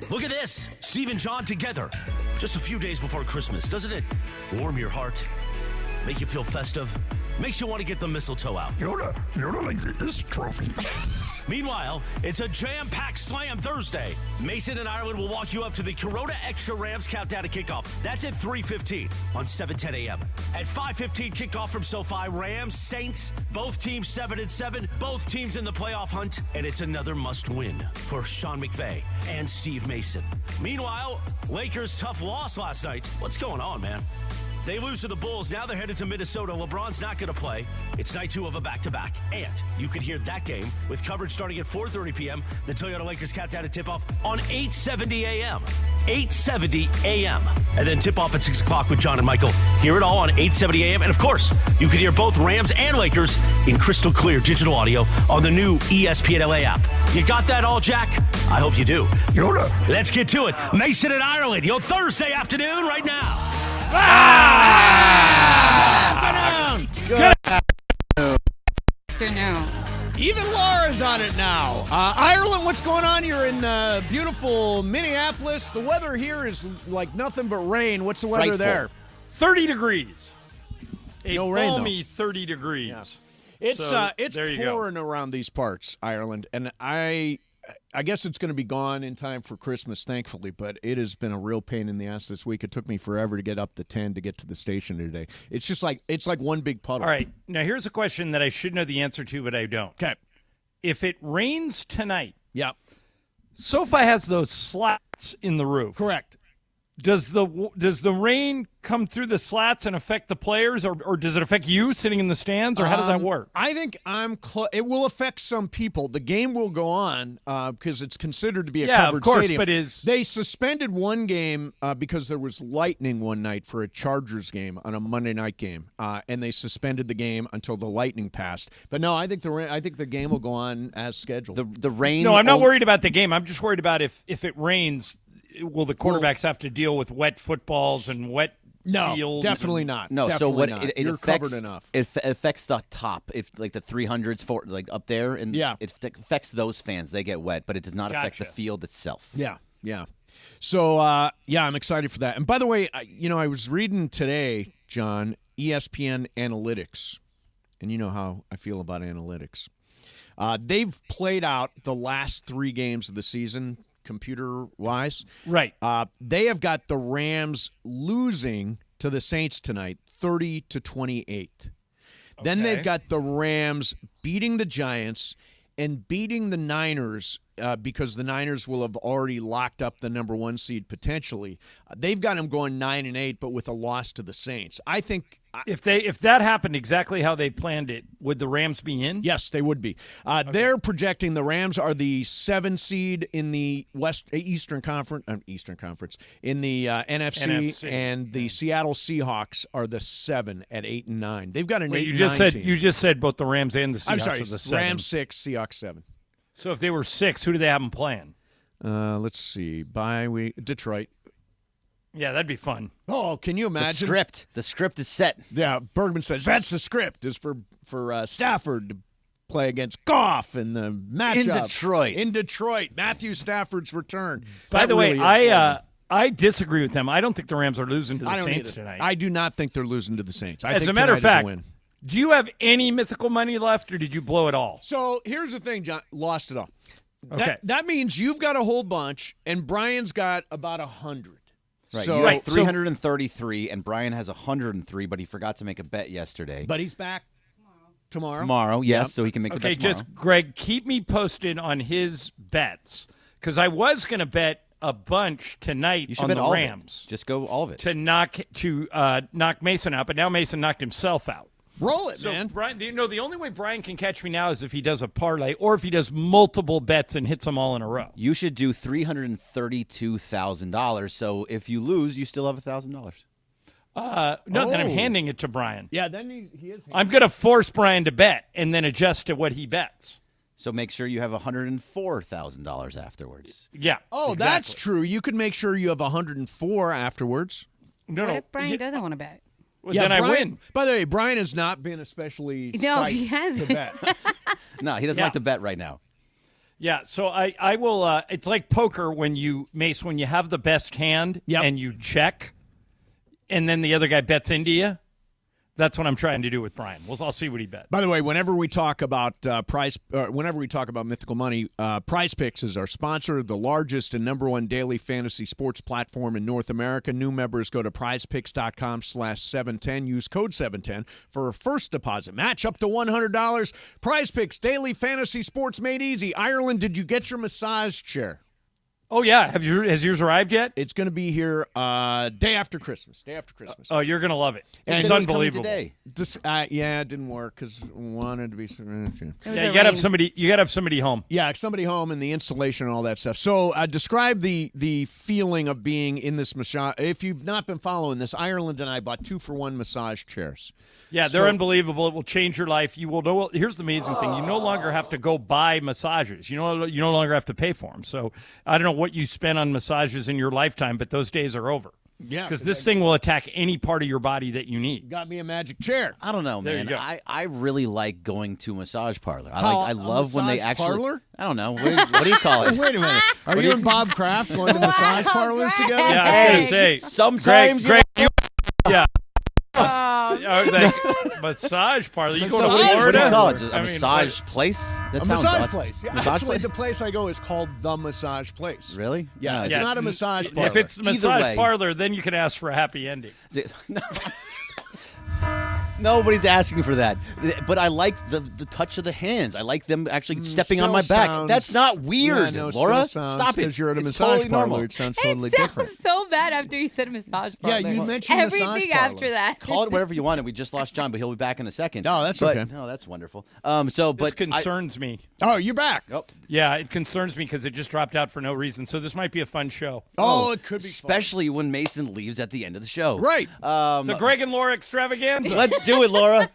Look at this. Steve and John together. Just a few days before Christmas. Doesn't it warm your heart? Make you feel festive? Makes you want to get the mistletoe out. Yoda likes this trophy. Meanwhile, it's a jam-packed Slam Thursday. Mason and Ireland will walk you up to the Corona Extra Rams countdown to kickoff. That's at 3:15 on 7:10 a.m. At 5:15 kickoff from SoFi, Rams, Saints, both teams 7-7, both teams in the playoff hunt, and it's another must-win for Sean McVay and Steve Mason. Meanwhile, Lakers' tough loss last night. What's going on, man? They lose to the Bulls. Now they're headed to Minnesota. LeBron's not going to play. It's night 2 of a back-to-back. And you can hear that game with coverage starting at 4:30 p.m. The Toyota Lakers countdown to tip-off on 8:70 a.m. 8:70 a.m. And then tip-off at 6 o'clock with John and Michael. Hear it all on 8:70 a.m. And, of course, you can hear both Rams and Lakers in crystal clear digital audio on the new ESPN LA app. You got that all, Jack? I hope you do. Yoda. Let's get to it. Mason and Ireland, your Thursday afternoon right now. Good afternoon. Even Laura's on it now. Ireland, what's going on? You're in beautiful Minneapolis. The weather here is like nothing but rain. What's the weather there? 30 degrees. No rain, though. Balmy 30 degrees. Yeah. It's pouring around these parts, Ireland, and I guess it's going to be gone in time for Christmas, thankfully, but it has been a real pain in the ass this week. It took me forever to get up to 10 to get to the station today. It's just like one big puddle. All right. Now, here's a question that I should know the answer to, but I don't. Okay. If it rains tonight, yeah, SoFi has those slats in the roof. Correct. Does the rain come through the slats and affect the players, or does it affect you sitting in the stands, or how does that work? I think it will affect some people. The game will go on because it's considered to be a covered stadium. But they suspended one game because there was lightning one night for a Chargers game on a Monday night game, and they suspended the game until the lightning passed. But no, I think the game will go on as scheduled. The rain. No, I'm not worried about the game. I'm just worried about if it rains. Will the quarterbacks have to deal with wet footballs and wet fields? No, definitely not. No, definitely so what not. it You're affects, covered enough. It affects the top, if like the 300s for like up there, and it affects those fans. They get wet, but it does not affect the field itself. Yeah. So I'm excited for that. And by the way, I was reading today, John, ESPN analytics, and you know how I feel about analytics. They've played out the last 3 games of the season, computer-wise. Right. They have got the Rams losing to the Saints tonight, 30-28. Okay. Then they've got the Rams beating the Giants and beating the Niners because the Niners will have already locked up the number 1 seed potentially. They've got them going 9-8, but with a loss to the Saints. I think if that happened exactly how they planned it, would the Rams be in? Yes, they would be. They're projecting the Rams are the 7 seed in the Eastern Conference in the NFC, and the Seattle Seahawks are the 7 at 8 and 9. They've got an 8-9 team. You just said both the Rams and the Seahawks I'm sorry, are the 7. Rams 6, Seahawks 7. So if they were 6, who do they have them playing? Let's see. Detroit. Yeah, that'd be fun. Oh, can you imagine? The script is set. Yeah, Bergman says that's the script is for Stafford to play against Goff in the matchup. In Detroit. Matthew Stafford's return. By the way, I disagree with them. I don't think the Rams are losing to the Saints tonight. I do not think they're losing to the Saints. As a matter of fact, do you have any mythical money left, or did you blow it all? So here's the thing, John. Lost it all. Okay. That means you've got a whole bunch, and Brian's got about 100. Right. So, you have 333, and Brian has 103, but he forgot to make a bet yesterday. But he's back tomorrow. Tomorrow, yes, so he can make the bet tomorrow. Okay, just, Greg, keep me posted on his bets, because I was going to bet a bunch tonight on the Rams. Just go all of it. To knock Mason out, but now Mason knocked himself out. Roll it, man. Brian, the only way Brian can catch me now is if he does a parlay or if he does multiple bets and hits them all in a row. You should do $332,000. So if you lose, you still have $1,000. No, then I'm handing it to Brian. Yeah, then he is. I'm going to force Brian to bet and then adjust to what he bets. So make sure you have $104,000 afterwards. Yeah. Oh, exactly. That's true. You could make sure you have 104 afterwards. What if Brian doesn't want to bet? Well, then I win. By the way, Brian has not been especially he hasn't. to bet. No, he doesn't like to bet right now. Yeah, so I will. It's like poker when you have the best hand and you check, and then the other guy bets into you. That's what I'm trying to do with Brian. I'll see what he bets. By the way, whenever we talk about Mythical Money, Prize Picks is our sponsor, the largest and number one daily fantasy sports platform in North America. New members go to prizepicks.com/710. Use code 710 for a first deposit match up to $100. Prize Picks, daily fantasy sports made easy. Ireland, did you get your massage chair? Oh, yeah. Has yours arrived yet? It's going to be here day after Christmas. Oh, you're going to love it. It's unbelievable. Today. It didn't work because wanted to be. Yeah, you got to have somebody. You got to have somebody home. Yeah, somebody home and the installation and all that stuff. So, describe the feeling of being in this massage. If you've not been following this, Ireland and I bought 2-for-1 massage chairs. Yeah, they're unbelievable. It will change your life. You will know. Here's the amazing thing: you no longer have to go buy massages. You no longer have to pay for them. So I don't know what you spend on massages in your lifetime, but those days are over. Yeah, because this thing will attack any part of your body that you need. Got me a magic chair. I don't know, man. I really like going to a massage parlor. I love when they actually. Parlor? I don't know. What do you call it? Wait a minute. Are you and Bob Kraft going to massage parlors together? Yeah, I was going to say. Sometimes. Greg, yeah. Massage parlor. You go to Florida? What do you call it? A massage place? That sounds massage odd. place. Yeah, massage actually, place? the place I go is called the Massage Place. Really? Yeah, it's not a massage parlor. If it's a massage parlor, then you can ask for a happy ending. Nobody's asking for that. But I like the touch of the hands. I like them actually stepping on my back. That's not weird, Laura. Stop it. Because you're at a It's massage totally parlor, normal. it sounds totally It sounds different. so bad after you said massage parlor. Yeah, you mentioned massage everything parlor. after that. Call it whatever you want. And we just lost John, but he'll be back in a second. No, that's okay. No, that's wonderful. This concerns me. Oh, you're back. Oh. Yeah, it concerns me because it just dropped out for no reason. So this might be a fun show. Oh, it could be especially when Mason leaves at the end of the show. Right. The Greg and Laura extravaganza. Let's do it, Laura.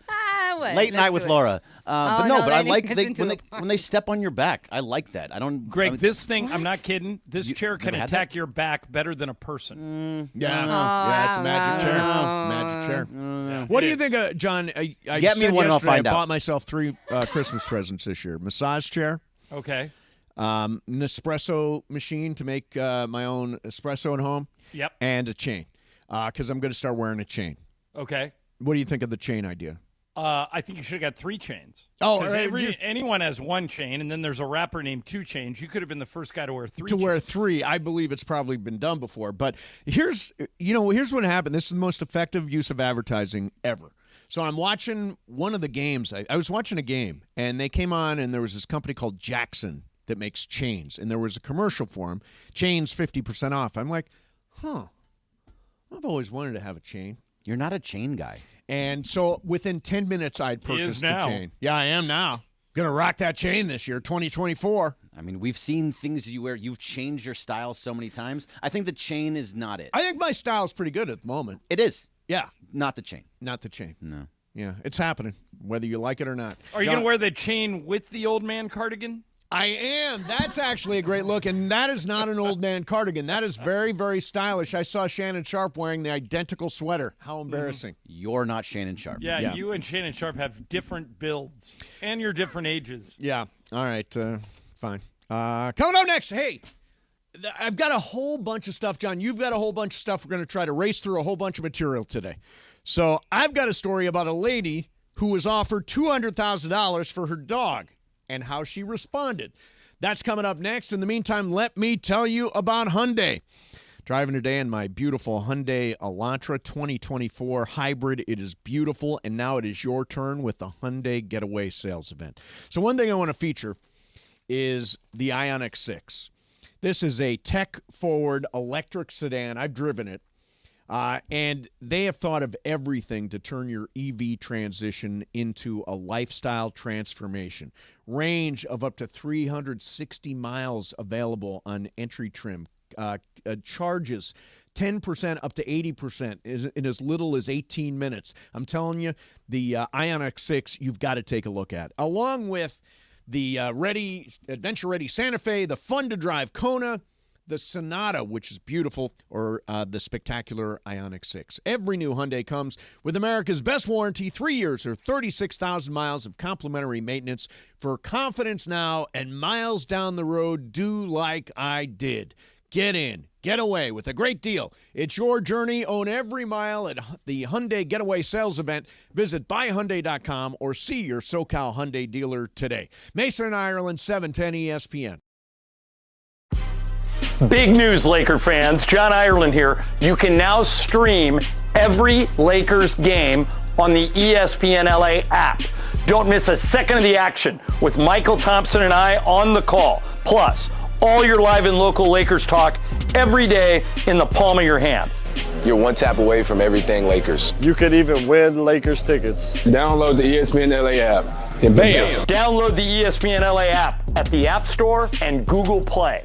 Late Let's night do with it. Laura. But no, I that like gets into when they step on your back. I like that. I don't. Greg, this thing, I'm not kidding. This chair can never had attack your back better than a person. Yeah, it's a magic chair. Magic chair. What do you think, John? I Get me said one and I'll yesterday find I out. bought myself 3 Christmas presents this year. Massage chair. Okay. Nespresso machine to make my own espresso at home. Yep. And a chain, because I'm going to start wearing a chain. Okay. What do you think of the chain idea? I think you should have got 3 chains. Oh, 'cause anyone has 1 chain, and then there's a rapper named 2 Chainz. You could have been the first guy to wear 3 chains. Wear 3, I believe it's probably been done before. But here's what happened. This is the most effective use of advertising ever. So I'm watching one of the games. I was watching a game, and they came on, and there was this company called Jackson that makes chains, and there was a commercial for them. Chains 50% off. I'm like, I've always wanted to have a chain. You're not a chain guy. And so within 10 minutes, I'd purchased the chain. Yeah, I am now. Going to rock that chain this year, 2024. I mean, we've seen things you wear. You've changed your style so many times. I think the chain is not it. I think my style's pretty good at the moment. It is. Yeah. Not the chain. Not the chain. No. Yeah, it's happening, whether you like it or not. Are you going to wear the chain with the old man cardigan? I am. That's actually a great look, and that is not an old man cardigan. That is very, very stylish. I saw Shannon Sharp wearing the identical sweater. How embarrassing. You're not Shannon Sharp. Yeah, you and Shannon Sharp have different builds, and you're different ages. Yeah. All right. Fine. Coming up next, hey, I've got a whole bunch of stuff, John. You've got a whole bunch of stuff. We're going to try to race through a whole bunch of material today. So I've got a story about a lady who was offered $200,000 for her dog and how she responded. That's coming up next. In the meantime, let me tell you about Hyundai. Driving today in my beautiful Hyundai Elantra 2024 hybrid. It is beautiful, and now it is your turn with the Hyundai Getaway Sales Event. So one thing I want to feature is the Ioniq 6. This is a tech-forward electric sedan. I've driven it. And they have thought of everything to turn your EV transition into a lifestyle transformation. Range of up to 360 miles available on entry trim. Charges 10% up to 80% in as little as 18 minutes. I'm telling you, the Ioniq 6 you've got to take a look at. Along with the adventure-ready Santa Fe, the fun-to-drive Kona, the Sonata, which is beautiful, or the spectacular Ioniq 6. Every new Hyundai comes with America's best warranty, 3 years or 36,000 miles of complimentary maintenance. For confidence now and miles down the road, do like I did. Get in, get away with a great deal. It's your journey. Own every mile at the Hyundai Getaway Sales Event. Visit buyhyundai.com or see your SoCal Hyundai dealer today. Mason and Ireland, 710 ESPN. Big news, Laker fans. John Ireland here. You can now stream every Lakers game on the ESPN LA app. Don't miss a second of the action with Michael Thompson and I on the call. Plus, all your live and local Lakers talk every day in the palm of your hand. You're one tap away from everything Lakers. You could even win Lakers tickets. Download the ESPN LA app. And bam! Download the ESPN LA app at the App Store and Google Play.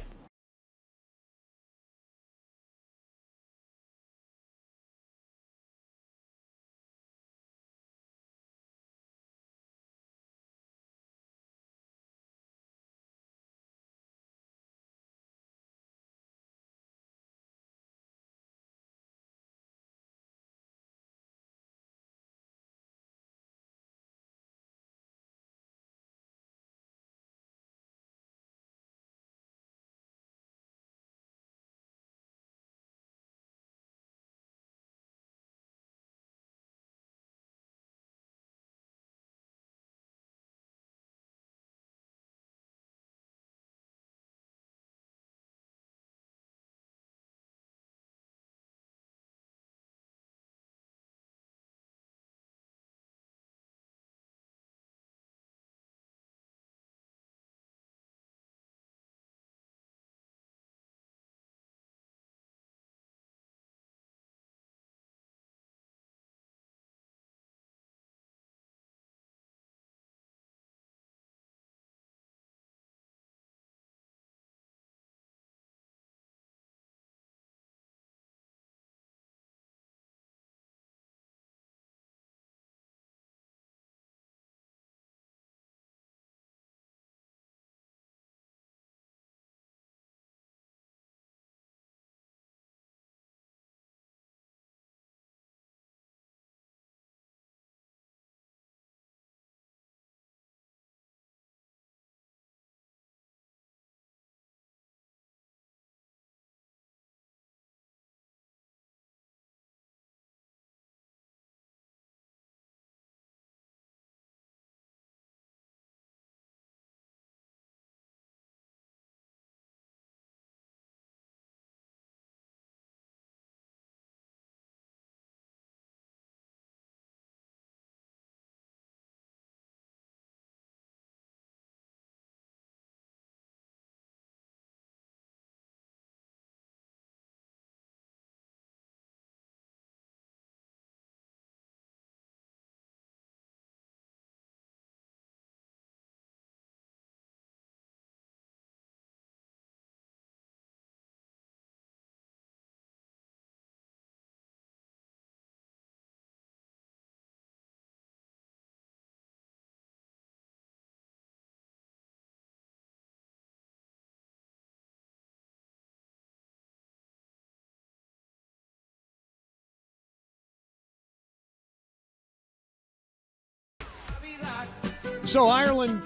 So Ireland,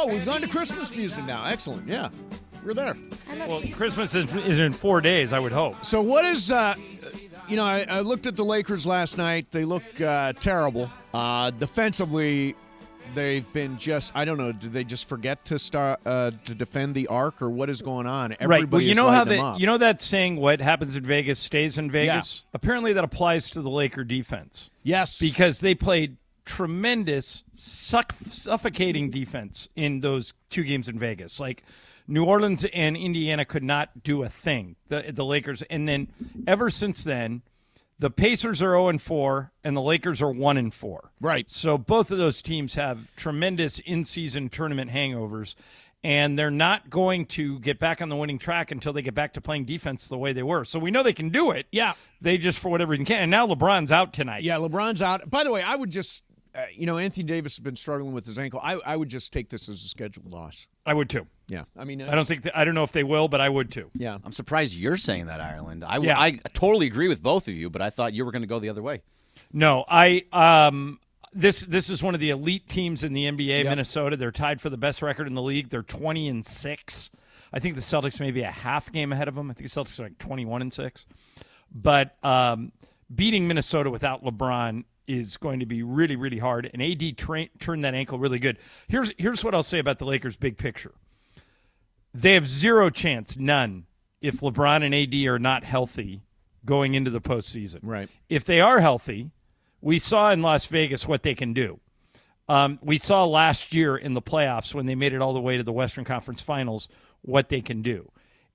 we've gone to Christmas music now. Excellent. Yeah, we're there. Well, Christmas is in 4 days, I would hope. So what is, I looked at the Lakers last night. They look terrible. Defensively, they've been I don't know, did they just forget to start to defend the arc, or what is going on? Right. Well, you know how them you know that saying, what happens in Vegas stays in Vegas? Yeah. Apparently that applies to the Laker defense. Yes. Because they played tremendous, suffocating defense in those 2 games in Vegas. Like, New Orleans and Indiana could not do a thing, the Lakers. And then ever since then, the Pacers are 0-4 and the Lakers are 1-4. Right. So both of those teams have tremendous in-season tournament hangovers, and they're not going to get back on the winning track until they get back to playing defense the way they were. So we know they can do it. Yeah. They just, for whatever reason, can. And now LeBron's out tonight. Yeah, LeBron's out. By the way, I would just Anthony Davis has been struggling with his ankle. I would just take this as a scheduled loss. I would too. Yeah, I mean, I don't know if they will, but I would too. Yeah, I'm surprised you're saying that, Ireland. I totally agree with both of you, but I thought you were going to go the other way. No, this is one of the elite teams in the NBA. Yep. Minnesota. They're tied for the best record in the league. They're 20-6. I think the Celtics may be a half game ahead of them. I think the Celtics are like 21-6. But beating Minnesota without LeBron is going to be really, really hard. And AD turned that ankle really good. Here's what I'll say about the Lakers' big picture. They have zero chance, none, if LeBron and AD are not healthy going into the postseason. Right. If they are healthy, we saw in Las Vegas what they can do. We saw last year in the playoffs when they made it all the way to the Western Conference Finals what they can do.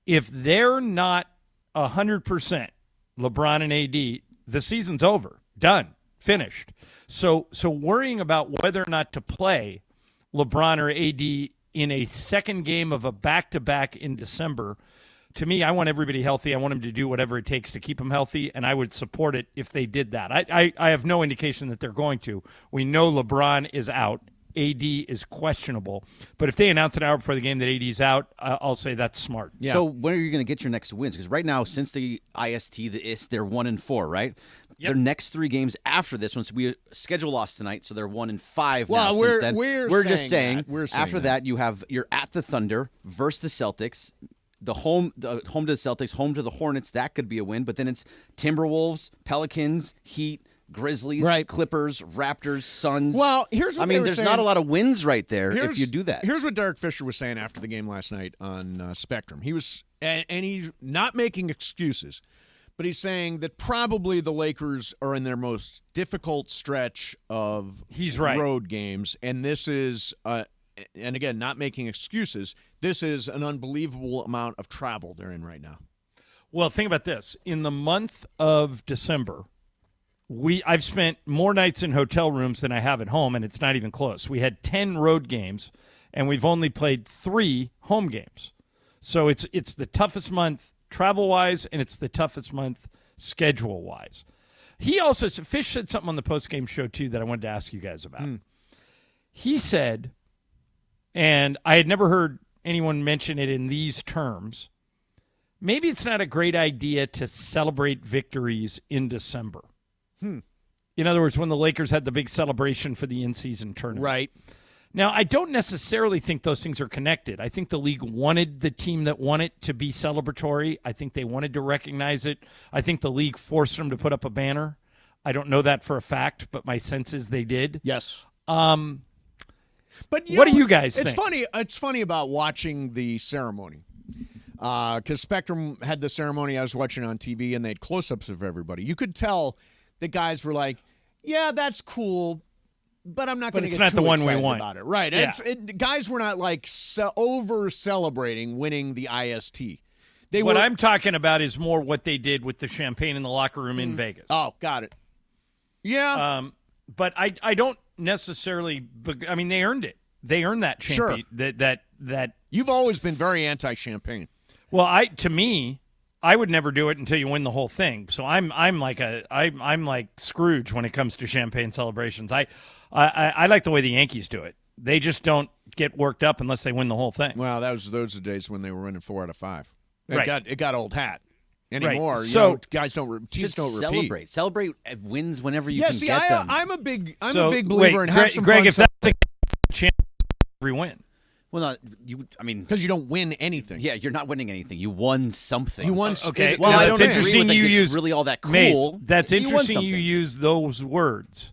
If they're not 100% LeBron and AD, the season's over. Done. Finished. So worrying about whether or not to play LeBron or AD in a second game of a back-to-back in December, to me, I want everybody healthy. I want them to do whatever it takes to keep them healthy, and I would support it if they did that. I have no indication that they're going to. We know LeBron is out. AD is questionable. But if they announce an hour before the game that AD's out, I'll say that's smart. Yeah. So when are you going to get your next wins? Because right now, since the IST, the IST, they're 1-4, right? Yep. Their next 3 games after this one, so we schedule loss tonight, so they're 1-5 now. We're just saying after that you're at the Thunder versus the Celtics. The home to the Celtics, home to the Hornets, that could be a win. But then it's Timberwolves, Pelicans, Heat, Grizzlies, Clippers, Raptors, Suns. Well, here's what there's not a lot of wins right there if you do that. Here's what Derek Fisher was saying after the game last night on Spectrum. He was, and he's not making excuses, but he's saying that probably the Lakers are in their most difficult stretch of road games, and this is, and again, not making excuses, this is an unbelievable amount of travel they're in right now. Well, think about this. In the month of December, I've spent more nights in hotel rooms than I have at home, and it's not even close. We had 10 road games, and we've only played 3 home games. So it's the toughest month travel-wise, and it's the toughest month schedule-wise. Fish said something on the post-game show, too, that I wanted to ask you guys about. He said, and I had never heard anyone mention it in these terms, maybe it's not a great idea to celebrate victories in December. In other words, when the Lakers had the big celebration for the in-season tournament. Right. Now, I don't necessarily think those things are connected. I think the league wanted the team that won it to be celebratory. I think they wanted to recognize it. I think the league forced them to put up a banner. I don't know that for a fact, but my sense is they did. Yes. But what do you guys think? It's funny about watching the ceremony. Because Spectrum had the ceremony I was watching on TV, and they had close-ups of everybody. You could tell the guys were like, yeah, that's cool, but I'm not going to get too excited about it. Right. Yeah. Guys were not like over-celebrating winning the IST. I'm talking about is more what they did with the champagne in the locker room in Vegas. Oh, got it. Yeah. But I don't necessarily – I mean, they earned it. They earned that champagne. Sure. That You've always been very anti-champagne. Well, to me, I would never do it until you win the whole thing. So I'm like Scrooge when it comes to champagne celebrations. I like the way the Yankees do it. They just don't get worked up unless they win the whole thing. Well, those are the days when they were winning 4 out of 5. Right. It got old hat. Anymore, so teams don't repeat. Celebrate wins whenever you can get them. I'm a big believer in have some Greg, fun. if that's a chance every win. Well, because you don't win anything. Yeah, you're not winning anything. You won something. You won. Okay. Well, I don't agree with it's really all that cool. Mace, that's interesting. You use those words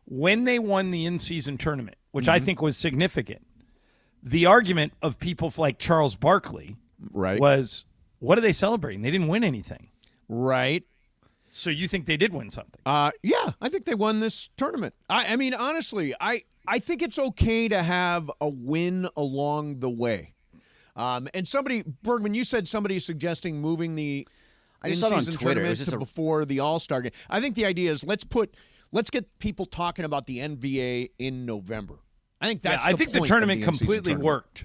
when they won the in-season tournament, which I think was significant. The argument of people like Charles Barkley was, what are they celebrating? They didn't win anything. Right. So you think they did win something? Yeah, I think they won this tournament. I mean, honestly, I think it's okay to have a win along the way. And Bergman, you said somebody suggesting moving the in-season tournament to before the All-Star game. I think the idea is let's get people talking about the NBA in November. I think that's I think the tournament completely worked.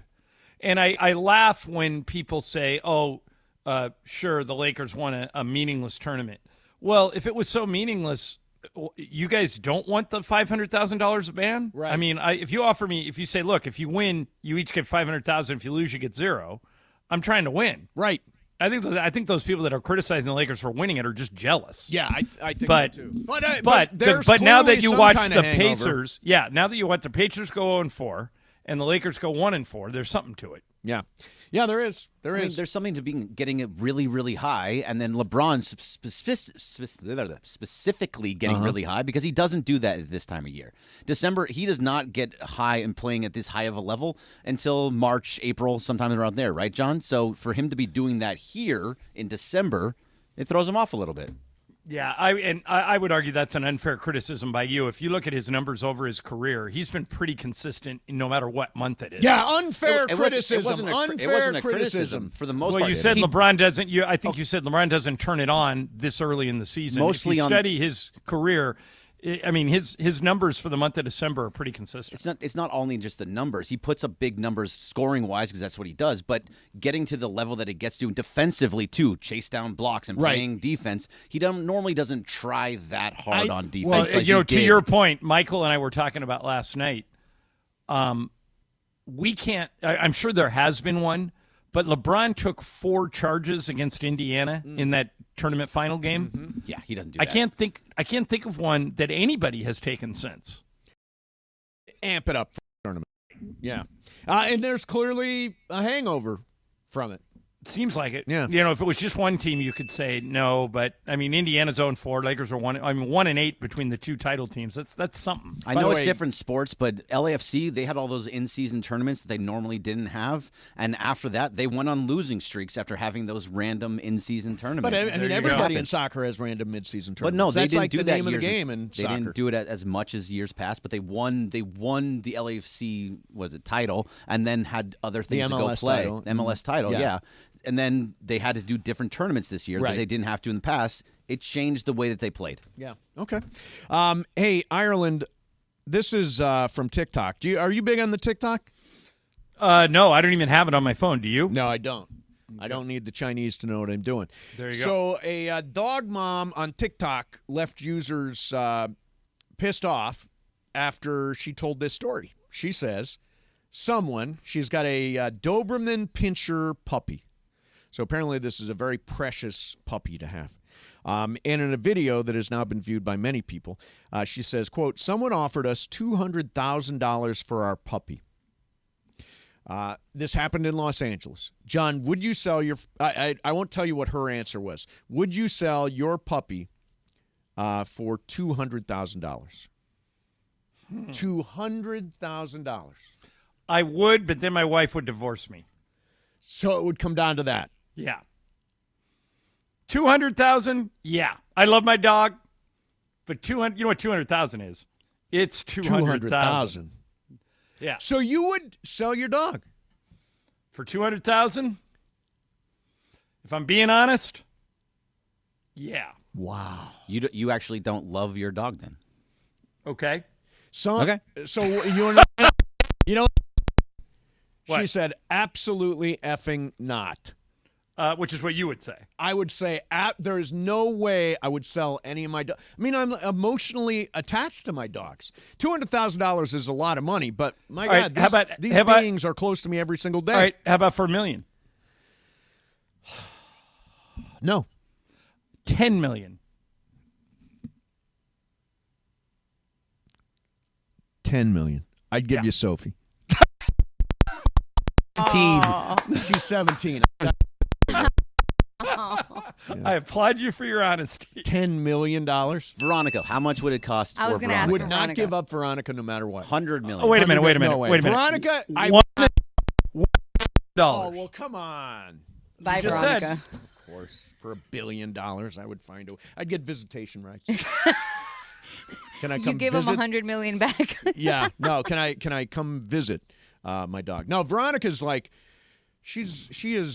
And I laugh when people say, sure, the Lakers won a meaningless tournament. Well, if it was so meaningless, You guys don't want the $500,000 a ban? Right. I mean, if you say, look, if you win, you each get $500,000. If you lose, you get $0. I'm trying to win. Right. I think those people that are criticizing the Lakers for winning it are just jealous. Yeah, I think so too. But now that you watch the hangover. Pacers, now that you watch the Pacers go 0-4 and the Lakers go 1-4, there's something to it. Yeah, there is. I mean, there's something to getting it really, really high, and then LeBron specifically getting really high because he doesn't do that at this time of year. December, he does not get high and playing at this high of a level until March, April, sometime around there, right, John? So for him to be doing that here in December, it throws him off a little bit. Yeah, I would argue that's an unfair criticism by you. If you look at his numbers over his career, he's been pretty consistent no matter what month it is. Yeah, unfair criticism. It wasn't a criticism for the most part. Well, you said LeBron doesn't. I think you said LeBron doesn't turn it on this early in the season. Mostly if you study his career, I mean, his numbers for the month of December are pretty consistent. It's not only just the numbers. He puts up big numbers scoring-wise because that's what he does, but getting to the level that it gets to defensively, too, chase down blocks and playing defense, he normally doesn't try that hard on defense. Well, to your point, Michael and I were talking about last night, we can't – I'm sure there has been one, but LeBron took 4 charges against Indiana in that tournament final game. Mm-hmm. Yeah, he doesn't do that. I can't think of one that anybody has taken since. Amp it up for the tournament. Yeah. And there's clearly a hangover from it. Seems like it. Yeah. If it was just one team, you could say no. But I mean, Indiana's 0-4. Lakers are 1-8 between the 2 title teams. That's something. I know it's different sports, but LAFC, they had all those in-season tournaments that they normally didn't have, and after that, they went on losing streaks after having those random in-season tournaments. But I mean, everybody in soccer has random mid-season tournaments. But no, they didn't like do the that. Name of the game in they soccer. didn't do it as much as years past, but they won the LAFC title, and then had other things to go play. Title. MLS title, yeah. And then they had to do different tournaments this year that they didn't have to in the past. It changed the way that they played. Yeah. Okay. Hey, Ireland, this is from TikTok. Are you big on the TikTok? No, I don't even have it on my phone. Do you? No, I don't. I don't need the Chinese to know what I'm doing. There you go. So a dog mom on TikTok left users pissed off after she told this story. She says she's got a Doberman Pinscher puppy. So apparently this is a very precious puppy to have. And in a video that has now been viewed by many people, she says, quote, "Someone offered us $200,000 for our puppy." This happened in Los Angeles. John, would you sell your I won't tell you what her answer was. Would you sell your puppy for $200,000? $200,000. I would, but then my wife would divorce me. So it would come down to that. Yeah. 200,000? Yeah. I love my dog, but 200, you know what 200,000 is? It's 200,000. Yeah. So you would sell your dog for 200,000? If I'm being honest, yeah. Wow. You actually don't love your dog then? Okay. So you know what? She said absolutely effing not. Which is what you would say. I would say there is no way I would sell any of my dogs. I mean, I'm emotionally attached to my dogs. $200,000 is a lot of money, but my God, these beings are close to me every single day. All right, how about for $1 million? No. $10 million. $10 million. I'd give you Sophie. 17. She's 17. I applaud you for your honesty. $10 million. Veronica, how much would it cost for Veronica? Would not give up Veronica no matter what. $100 million. Oh, wait a minute. No way. Veronica, $1 Oh, well, come on. Bye, Veronica. Of course. For $1 billion, I would find a way. I'd get visitation rights. Can I come You give visit? him $100 million back. Yeah. No, can I come visit my dog? No, Veronica's like, she is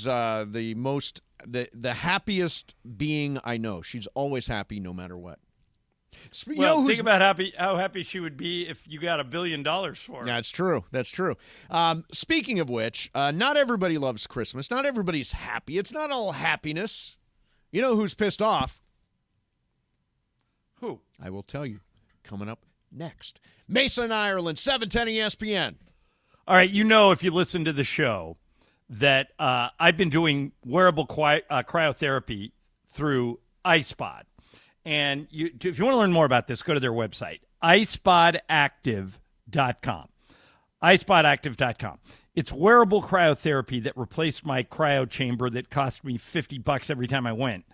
the happiest being I know. She's always happy no matter what. Think about how happy she would be if you got $1 billion for her. That's true. That's true. Speaking of which, not everybody loves Christmas. Not everybody's happy. It's not all happiness. You know who's pissed off? Who? I will tell you. Coming up next. Mason, Ireland, 710 ESPN. All right, if you listen to the show that I've been doing wearable cryotherapy through iSpot. And if you want to learn more about this, go to their website, iSpotActive.com. iSpotActive.com. It's wearable cryotherapy that replaced my cryo chamber that cost me $50 every time I went.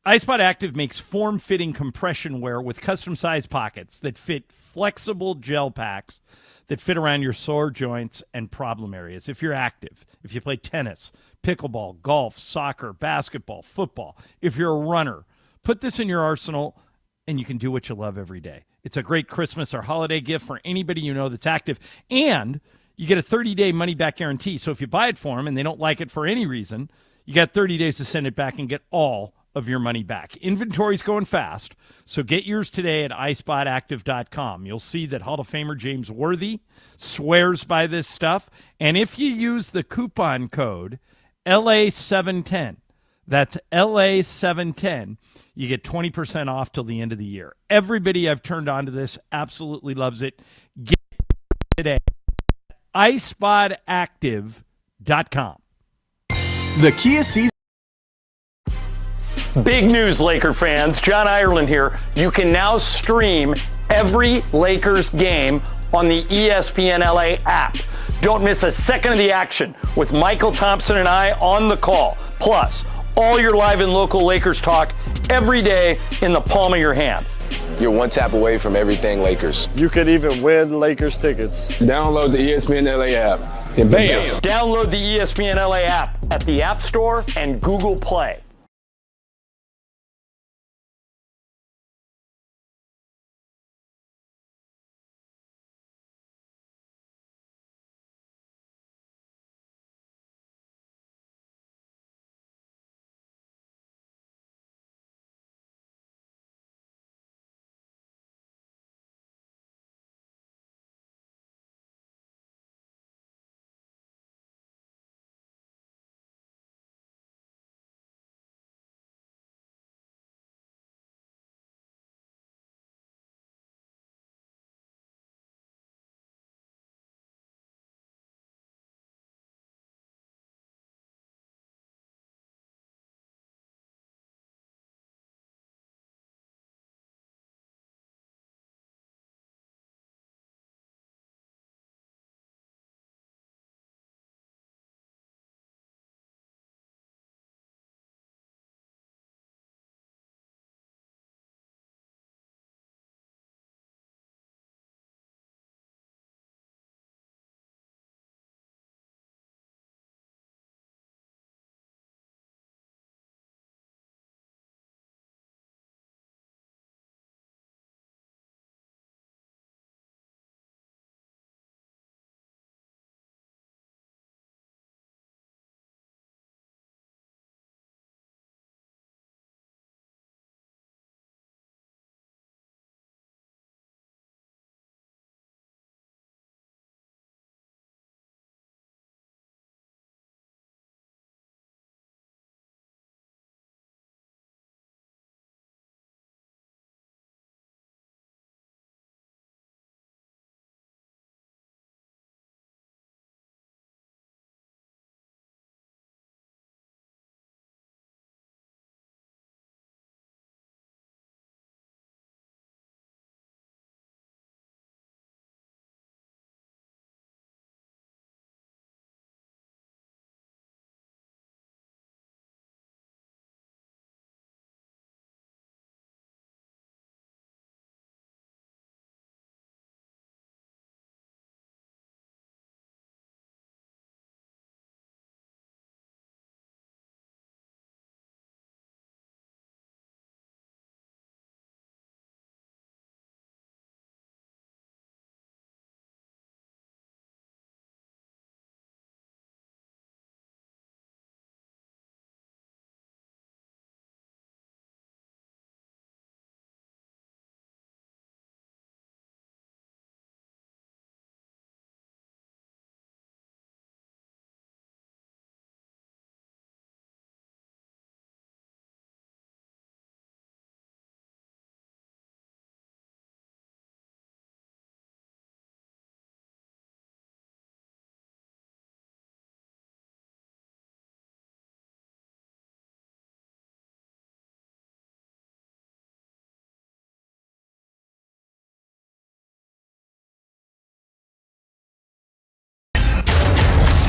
iSpot Active makes form-fitting compression wear with custom-sized pockets that fit flexible gel packs that fit around your sore joints and problem areas. If you're active, if you play tennis, pickleball, golf, soccer, basketball, football, if you're a runner, put this in your arsenal and you can do what you love every day. It's a great Christmas or holiday gift for anybody you know that's active. And you get a 30-day money-back guarantee. So if you buy it for them and they don't like it for any reason, you got 30 days to send it back and get all of your money back. Inventory's going fast, so get yours today at iSpotActive.com. You'll see that Hall of Famer James Worthy swears by this stuff. And if you use the coupon code LA710, that's LA710, you get 20% off till the end of the year. Everybody I've turned on to this absolutely loves it. Get it today at iSpotActive.com. The Kia season. Big news, Laker fans. John Ireland here. You can now stream every Lakers game on the ESPN LA app. Don't miss a second of the action with Michael Thompson and I on the call. Plus, all your live and local Lakers talk every day in the palm of your hand. You're one tap away from everything Lakers. You could even win Lakers tickets. Download the ESPN LA app and bam! Download the ESPN LA app at the App Store and Google Play.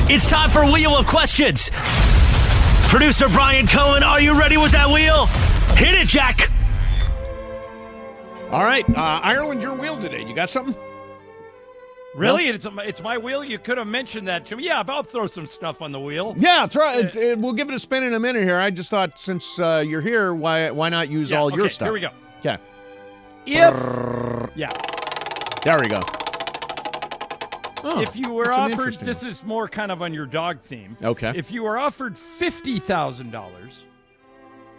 It's time for Wheel of Questions. Producer Brian Cohen, are you ready with that wheel? Hit it, Jack. All right, Ireland, your wheel today. You got something? Really? No? It's my wheel? You could have mentioned that to me. Yeah, I'll throw some stuff on the wheel. Yeah, we'll give it a spin in a minute here. I just thought since you're here, why not use all your stuff? Here we go. Okay. Yeah. There we go. Oh, if you were offered, this is more kind of on your dog theme. Okay. If you were offered $50,000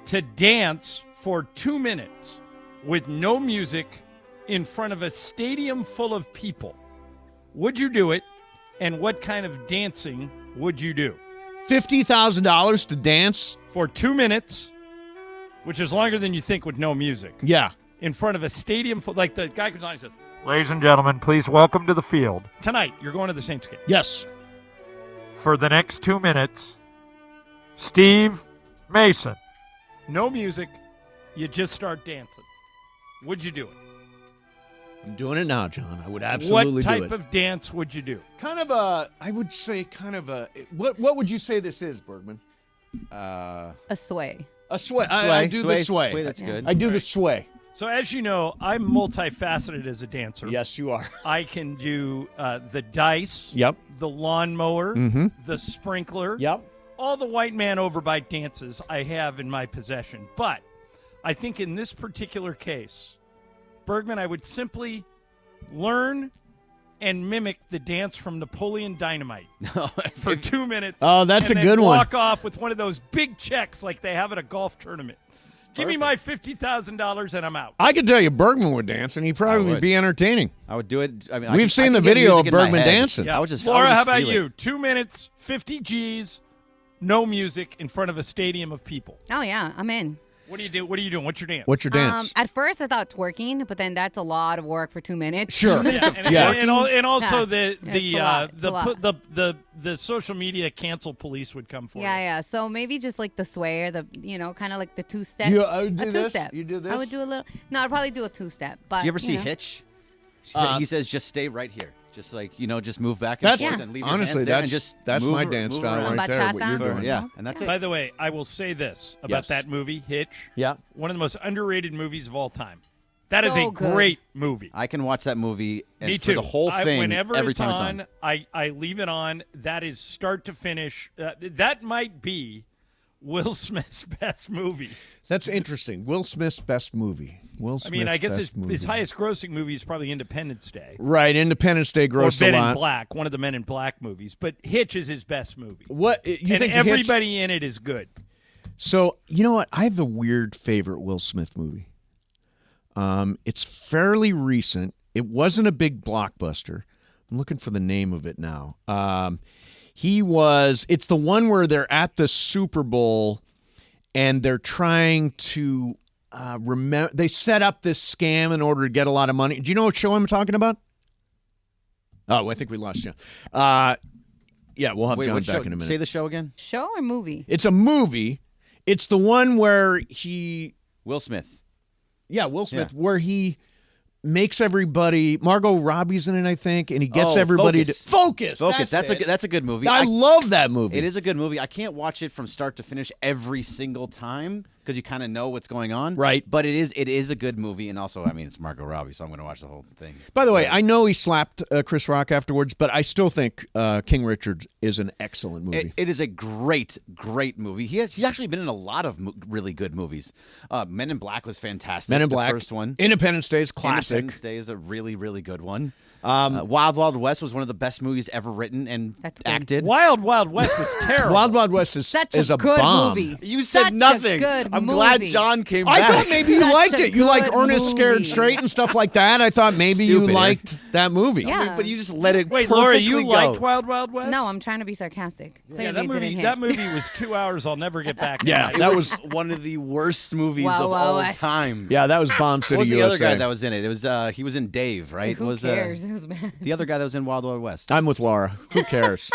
to dance for 2 minutes with no music in front of a stadium full of people, would you do it? And what kind of dancing would you do? $50,000 to dance? For 2 minutes, which is longer than you think with no music. Yeah. In front of a stadium full, like the guy comes on and says, "Ladies and gentlemen, please welcome to the field. Tonight, you're going to the Saints game." Yes. For the next 2 minutes, Steve Mason. No music. You just start dancing. Would you do it? I'm doing it now, John. I would absolutely do it. What type of dance would you do? I would say what would you say this is, Bergman? A sway. A sway. I do the sway. Sway, that's good. I do the sway. So as you know, I'm multifaceted as a dancer. Yes, you are. I can do the dice. Yep. The lawnmower. The sprinkler. Yep. All the white man overbite dances I have in my possession. But I think in this particular case, Bergman, I would simply learn and mimic the dance from Napoleon Dynamite for 2 minutes. Oh, that's and a then good one. Walk off with one of those big checks like they have at a golf tournament. Give me my $50,000 and I'm out. I could tell you Bergman would dance, and he'd probably be entertaining. I would do it. I mean, we've seen the video of Bergman dancing. Yeah. I would just, Laura, how just about feel you? it. 2 minutes, 50 G's, no music in front of a stadium of people. Oh, yeah, I'm in. What do you do? What are you doing? What's your dance? What's your dance? At first, I thought twerking, but then that's a lot of work for 2 minutes. Sure. And also it's a lot. the social media cancel police would come for you. Yeah. So maybe just like the sway or the, kind of like the two-step. I would do a this? two-step. You do this? I would do a little. No, I'd probably do a two-step. But Do you ever see Hitch? He says, just stay right here. Just like, just move back and That's forth and leave your honestly, hands there and just that's move, my dance move style around. right there. What you're doing. Yeah, and that's it. By the way, I will say this about that movie, Hitch. Yeah. One of the most underrated movies of all time. That is So a good. great movie. I can watch that movie and Me for too. the whole thing whenever every it's time on, it's on. I leave it on. That is start to finish. That might be Will Smith's best movie. That's interesting. Will Smith's best movie. Will Smith's I mean, I guess best movie. his highest grossing movie is probably Independence Day. Right, Independence Day grossed or Men a lot. in Black, one of the Men in Black movies. But Hitch is his best movie. What you and think? everybody in it is good. So you know what? I have a weird favorite Will Smith movie. It's fairly recent. It wasn't a big blockbuster. I'm looking for the name of it now. It's the one where they're at the Super Bowl and they're trying to remember. They set up this scam in order to get a lot of money. Do you know what show I'm talking about? Oh, I think we lost you. Yeah, we'll have John back in a minute. Say the show again. Show or movie? It's a movie. It's the one where Will Smith. Yeah, Will Smith, where he makes everybody. Margot Robbie's in it, I think, and he gets everybody Focus. to focus. Focus. That's a good movie. I love that movie. It is a good movie. I can't watch it from start to finish every single time because you kind of know what's going on. Right. But it is a good movie, and also, I mean, it's Margot Robbie, so I'm going to watch the whole thing. By the way, I know he slapped Chris Rock afterwards, but I still think King Richard is an excellent movie. It is a great, great movie. He's actually been in a lot of really good movies. Men in Black was fantastic. Men in Black, the first one. Independence Day is classic. Independence Day is a really, really good one. Wild Wild West was one of the best movies ever written and acted. Wild Wild West was terrible. Wild Wild West is a good bomb. movie. You said Such nothing. A good I'm movie. glad John came back. I thought maybe you Such liked a it. You like good Ernest Scared movie. Straight and stuff like that. I thought maybe you Stupid. liked that movie. Yeah. But you just let it Wait, perfectly Laura, you go. liked Wild Wild West? No, I'm trying to be sarcastic. Clearly, Yeah, that it didn't movie. hit. That movie was 2 hours. I'll never get back. Yeah, in that It was one of the worst movies Wild of Wild all West. time. yeah, that was Bomb City What was the USA. other guy that was in it? It was he was in Dave, right? Who cares? It was bad. The other guy that was in Wild Wild West. I'm with Laura. Who cares?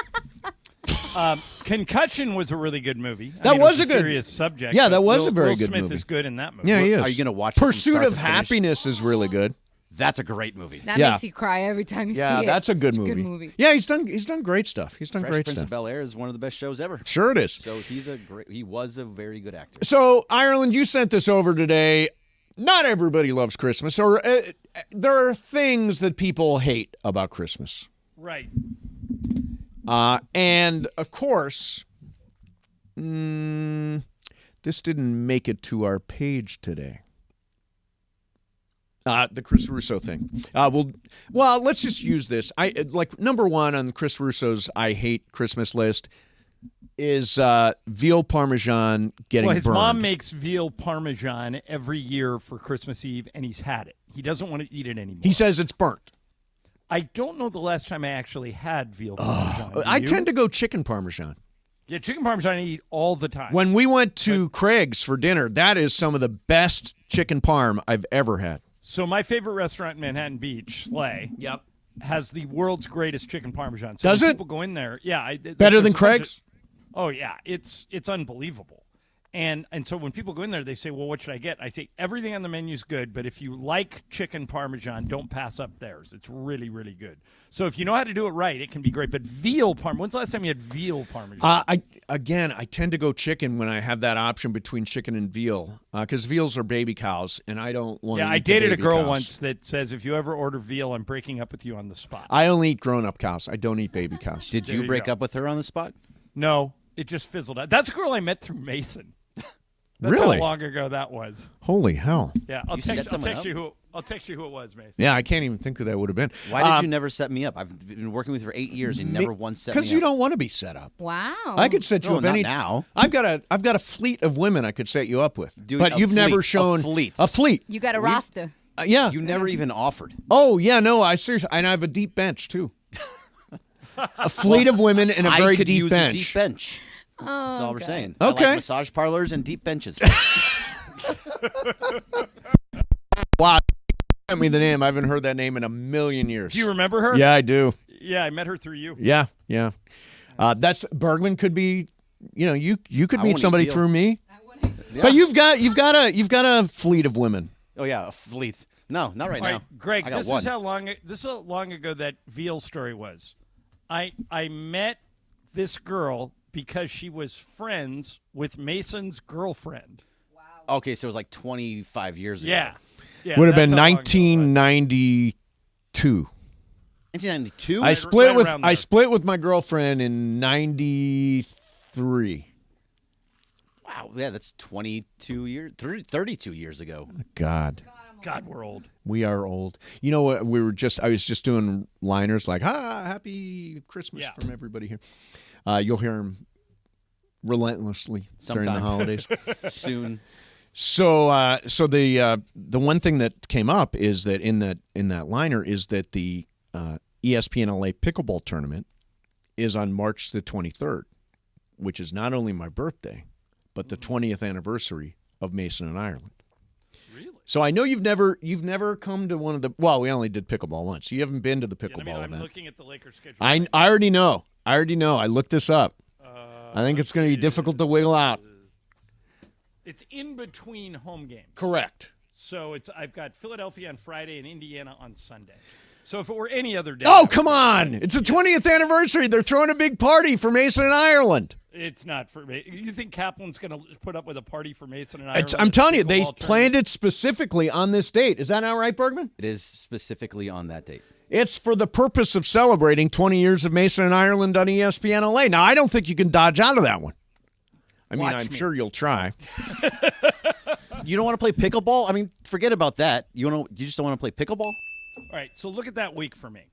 Concussion was a really good movie. That was a good serious subject. Yeah, but that was Will- a very Will good Smith movie. is good in that movie. Yeah, he is. Are you going to watch it from Pursuit start of to finish? Happiness is really good. That's a great movie. That makes you cry every time you see it. Yeah, that's a good It's movie. Yeah, he's done great stuff. He's done Fresh great Prince stuff. of Bel-Air is one of the best shows ever. Sure it is. So he was a very good actor. So, Ireland, you sent this over today. Not everybody loves Christmas, or there are things that people hate about Christmas. Right. And, of course, this didn't make it to our page today. The Chris Russo thing. Well, let's just use this. Number one on Chris Russo's I hate Christmas list is veal parmesan getting Well, his burned. mom makes veal parmesan every year for Christmas Eve, and he's had it. He doesn't want to eat it anymore. He says it's burnt. I don't know the last time I actually had veal parmesan. Do I you? tend to go chicken parmesan. Yeah, chicken parmesan I eat all the time. When we went to Craig's for dinner, that is some of the best chicken parm I've ever had. So my favorite restaurant in Manhattan Beach, Slay, has the world's greatest chicken parmesan. So Does when it? People go in there. Yeah. Better than Craig's? Oh, yeah. It's unbelievable. And so when people go in there, they say, well, what should I get? I say, everything on the menu is good, but if you like chicken parmesan, don't pass up theirs. It's really, really good. So if you know how to do it right, it can be great. But veal parmesan, when's the last time you had veal parmesan? I tend to go chicken when I have that option between chicken and veal, because veals are baby cows, and I don't want to eat I dated the a baby girl cows. once that says, if you ever order veal, I'm breaking up with you on the spot. I only eat grown-up cows. I don't eat baby cows. Did you break up with her on the spot? No, it just fizzled out. That's a girl I met through Mason. That's Really? how long ago that was. Holy hell. Yeah, I'll text you who it was, Mason. Yeah, I can't even think who that would have been. Why did you never set me up? I've been working with you for 8 years and never once set me up. Because you don't want to be set up. Wow. I could set you up not now. I've got a fleet of women I could set you up with. Dude, but a you've fleet, never a shown fleet. a fleet. You got a roster. Yeah. You never even offered. Oh, yeah, no, I seriously, and I have a deep bench too. A fleet of women and a very I could deep use bench. a deep bench. Oh, That's all we're saying. Okay. I like massage parlors and deep benches. Wow. Sent me the name. I haven't heard that name in a million years. Do you remember her? Yeah, I do. Yeah, I met her through you. Yeah. That's Bergman could be. You could I meet won't somebody eat veal. through me. Yeah. But you've got a fleet of women. Oh yeah, a fleet. No, not right All now. right, Greg, I got this one. is how long ago that veal story was. I met this girl because she was friends with Mason's girlfriend. Okay, so it was like 25 years ago. Yeah. Would have that's been how long ago it was. 1992. 1992. I split with my girlfriend in 93. Wow, yeah, that's 22 years, 32 years ago. God, we're old. We are old. You know what? I was just doing liners like, happy Christmas from everybody here. You'll hear them relentlessly during the holidays. Soon. So the one thing that came up is that in that liner is that the ESPN LA pickleball tournament is on March the 23rd, which is not only my birthday, but the 20th anniversary of Mason and Ireland. Really? So I know you've never come to one of the. Well, we only did pickleball once. So you haven't been to the pickleball event. I'm looking at the Lakers schedule. I already know. I looked this up. I think it's going to be difficult to wiggle out. It's in between home games. Correct. So I've got Philadelphia on Friday and Indiana on Sunday. So if it were any other day. Oh, come on. It's the 20th anniversary. They're throwing a big party for Mason and Ireland. It's not for me. You think Kaplan's going to put up with a party for Mason and Ireland? I'm telling you, they planned it specifically on this date. Is that not right, Bergman? It is specifically on that date. It's for the purpose of celebrating 20 years of Mason and Ireland on ESPN LA. Now, I don't think you can dodge out of that one. I'm sure you'll try. You don't want to play pickleball? I mean, forget about that. You just don't want to play pickleball? All right, so look at that week for me.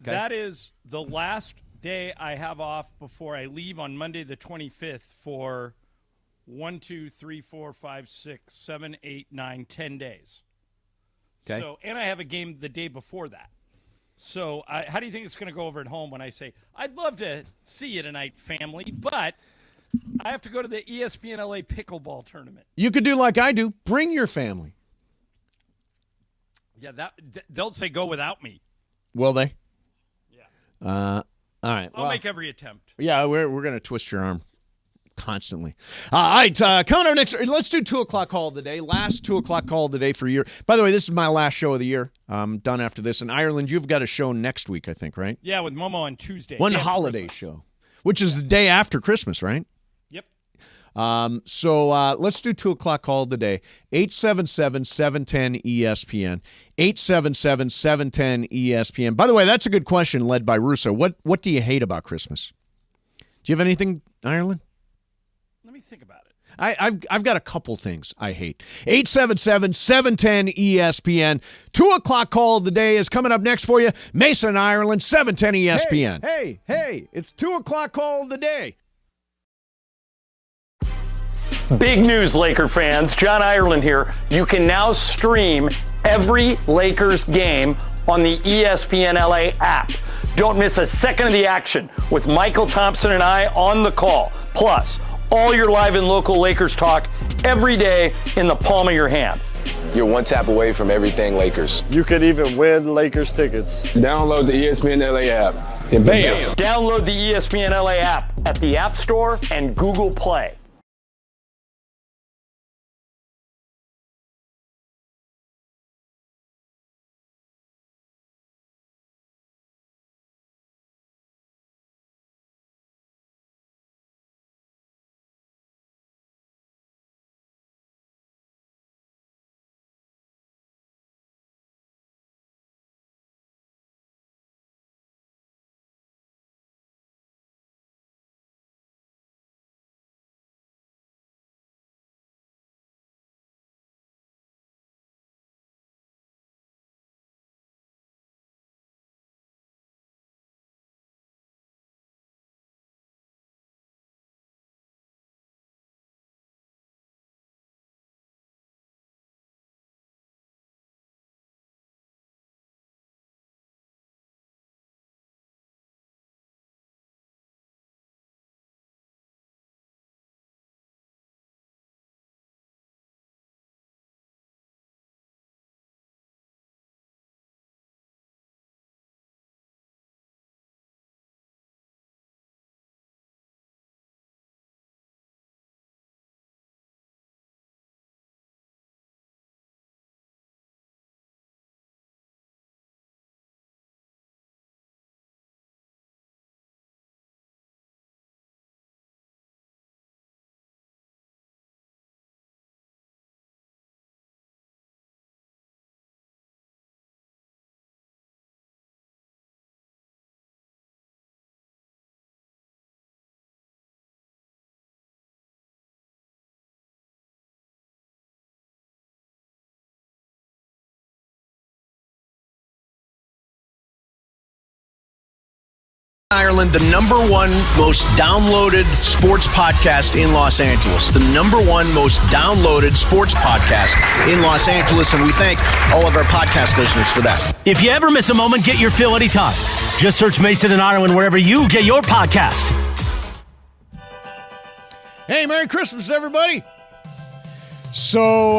Okay. That is the last day I have off before I leave on Monday the 25th for 1, 2, 3, 4, 5, 6, 7, 8, 9, 10 days. Okay. So, and I have a game the day before that. So how do you think it's going to go over at home when I say, I'd love to see you tonight, family, but I have to go to the ESPN LA pickleball tournament. You could do like I do. Bring your family. Yeah, they'll say go without me. Will they? Yeah. All right. I'll make every attempt. Yeah, we're going to twist your arm constantly. All right, coming up next, let's do 2 o'clock call of the day. Last 2 o'clock call of the day for a year. By the way, this is my last show of the year. I'm done after this. In Ireland, you've got a show next week, I think, right? Yeah, with Momo on Tuesday. One holiday show, which is the day after Christmas, right? Yep. So let's do 2 o'clock call of the day. 877-710-ESPN. 877-710-ESPN. By the way, that's a good question led by Russo. What do you hate about Christmas? Do you have anything, Ireland? Let me think about it. I've got a couple things I hate. 877-710-ESPN. 2 o'clock call of the day is coming up next for you. Mason, Ireland, 710 ESPN. Hey, it's 2 o'clock call of the day. Big news, Laker fans. John Ireland here. You can now stream every Lakers game on the ESPN LA app. Don't miss a second of the action with Michael Thompson and I on the call. Plus, all your live and local Lakers talk every day in the palm of your hand. You're one tap away from everything Lakers. You could even win Lakers tickets. Download the ESPN LA app and bam! Download the ESPN LA app at the App Store and Google Play. Ireland, the number one most downloaded sports podcast in Los Angeles. The number one most downloaded sports podcast in Los Angeles, and we thank all of our podcast listeners for that. If you ever miss a moment, get your fill anytime. Just search Mason and Ireland wherever you get your podcast. Hey, Merry Christmas, everybody. So,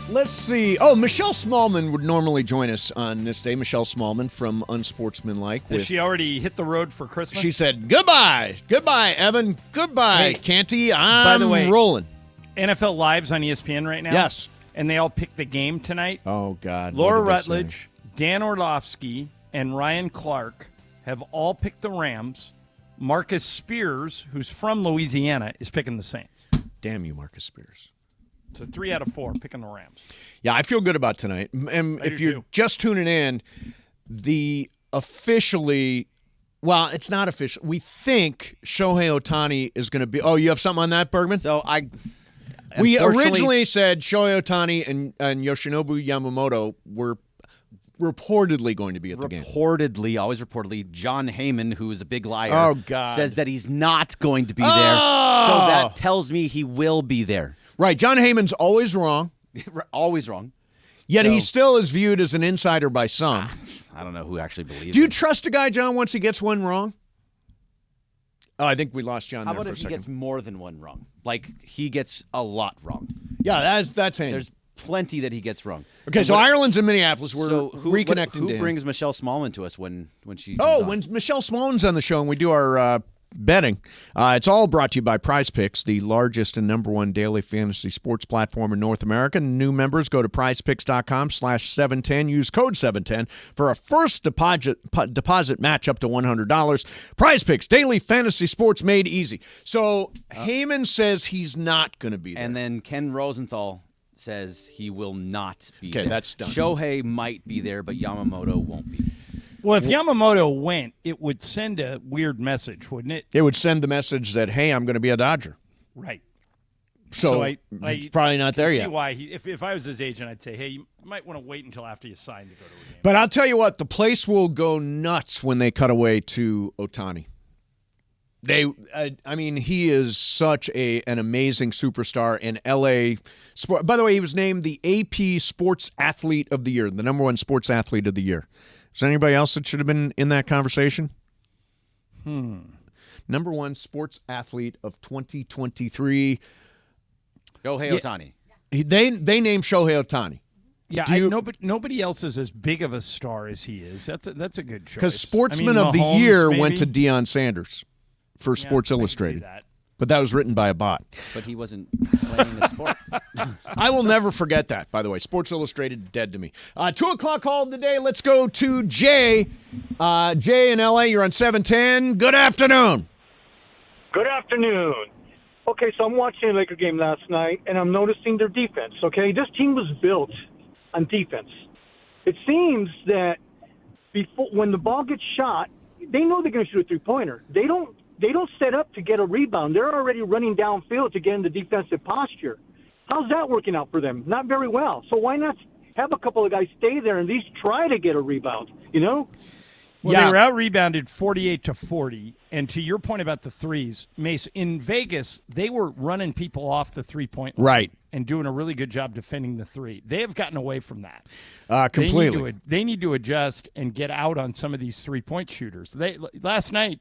let's see. Oh, Michelle Smallman would normally join us on this day. Michelle Smallman from Unsportsmanlike. Has she already hit the road for Christmas? She said, goodbye. Goodbye, Evan. Goodbye, Canty. By the way, rolling. NFL Live's on ESPN right now. Yes. And they all picked the game tonight. Oh, God. Laura Rutledge, Dan Orlovsky, and Ryan Clark have all picked the Rams. Marcus Spears, who's from Louisiana, is picking the Saints. Damn you, Marcus Spears. So 3 out of 4 picking the Rams. Yeah, I feel good about tonight. And if you're just tuning in, well, it's not official. We think Shohei Ohtani is going to be. Oh, you have something on that, Bergman? So we originally said Shohei Ohtani and Yoshinobu Yamamoto were reportedly going to be at the game. Always reportedly. John Heyman, who is a big liar, oh, God, says that he's not going to be there. So that tells me he will be there. Right. John Heyman's always wrong. Always wrong. Yet he still is viewed as an insider by some. I don't know who actually believes Do you him. trust a guy, John, once he gets one wrong? Oh, I think we lost John How there about for a if he second. gets more than one wrong? Like, he gets a lot wrong. Yeah, that's Heyman. There's plenty that he gets wrong. Okay, so Ireland's in Minneapolis. We're reconnecting. Who brings Michelle Smallman to us when she? When Michelle Smallman's on the show and we do our betting. It's all brought to you by Prize Picks, the largest and number one daily fantasy sports platform in North America. New members go to prizepicks.com/710. Use code 710 for a first deposit match up to $100. Prize Picks, daily fantasy sports made easy. So Heyman says he's not going to be there. And then Ken Rosenthal says he will not be there. Okay, that's done. Shohei might be there, but Yamamoto won't be. Well, if Yamamoto went, it would send a weird message, wouldn't it? It would send the message that, hey, I'm going to be a Dodger. Right. So it's probably not there yet. See why if I was his agent, I'd say, hey, you might want to wait until after you sign to go to a game. But I'll tell you what, the place will go nuts when they cut away to Ohtani. He is such an amazing superstar in L.A. sport. By the way, he was named the AP Sports Athlete of the Year, the number one sports athlete of the year. Is there anybody else that should have been in that conversation? Number one sports athlete of 2023. Shohei Ohtani. They named Shohei Ohtani. Yeah, nobody else is as big of a star as he is. That's a good choice. Because Sportsman of the Mahomes, Year maybe? went to Deion Sanders for Sports Illustrated. But that was written by a bot. But he wasn't playing a sport. I will never forget that, by the way. Sports Illustrated, dead to me. 2 o'clock call of the day. Let's go to Jay. Jay in L.A., you're on 710. Good afternoon. Good afternoon. Okay, so I'm watching a Laker game last night, and I'm noticing their defense, okay? This team was built on defense. It seems that when the ball gets shot, they know they're going to shoot a three-pointer. They don't set up to get a rebound. They're already running downfield to get in the defensive posture. How's that working out for them? Not very well. So why not have a couple of guys stay there and at least try to get a rebound, you know? Well, they were out-rebounded 48-40. And to your point about the threes, Mace, in Vegas, they were running people off the three-point line. Right. And doing a really good job defending the three. They have gotten away from that. Completely. They need to adjust and get out on some of these three-point shooters. Last night,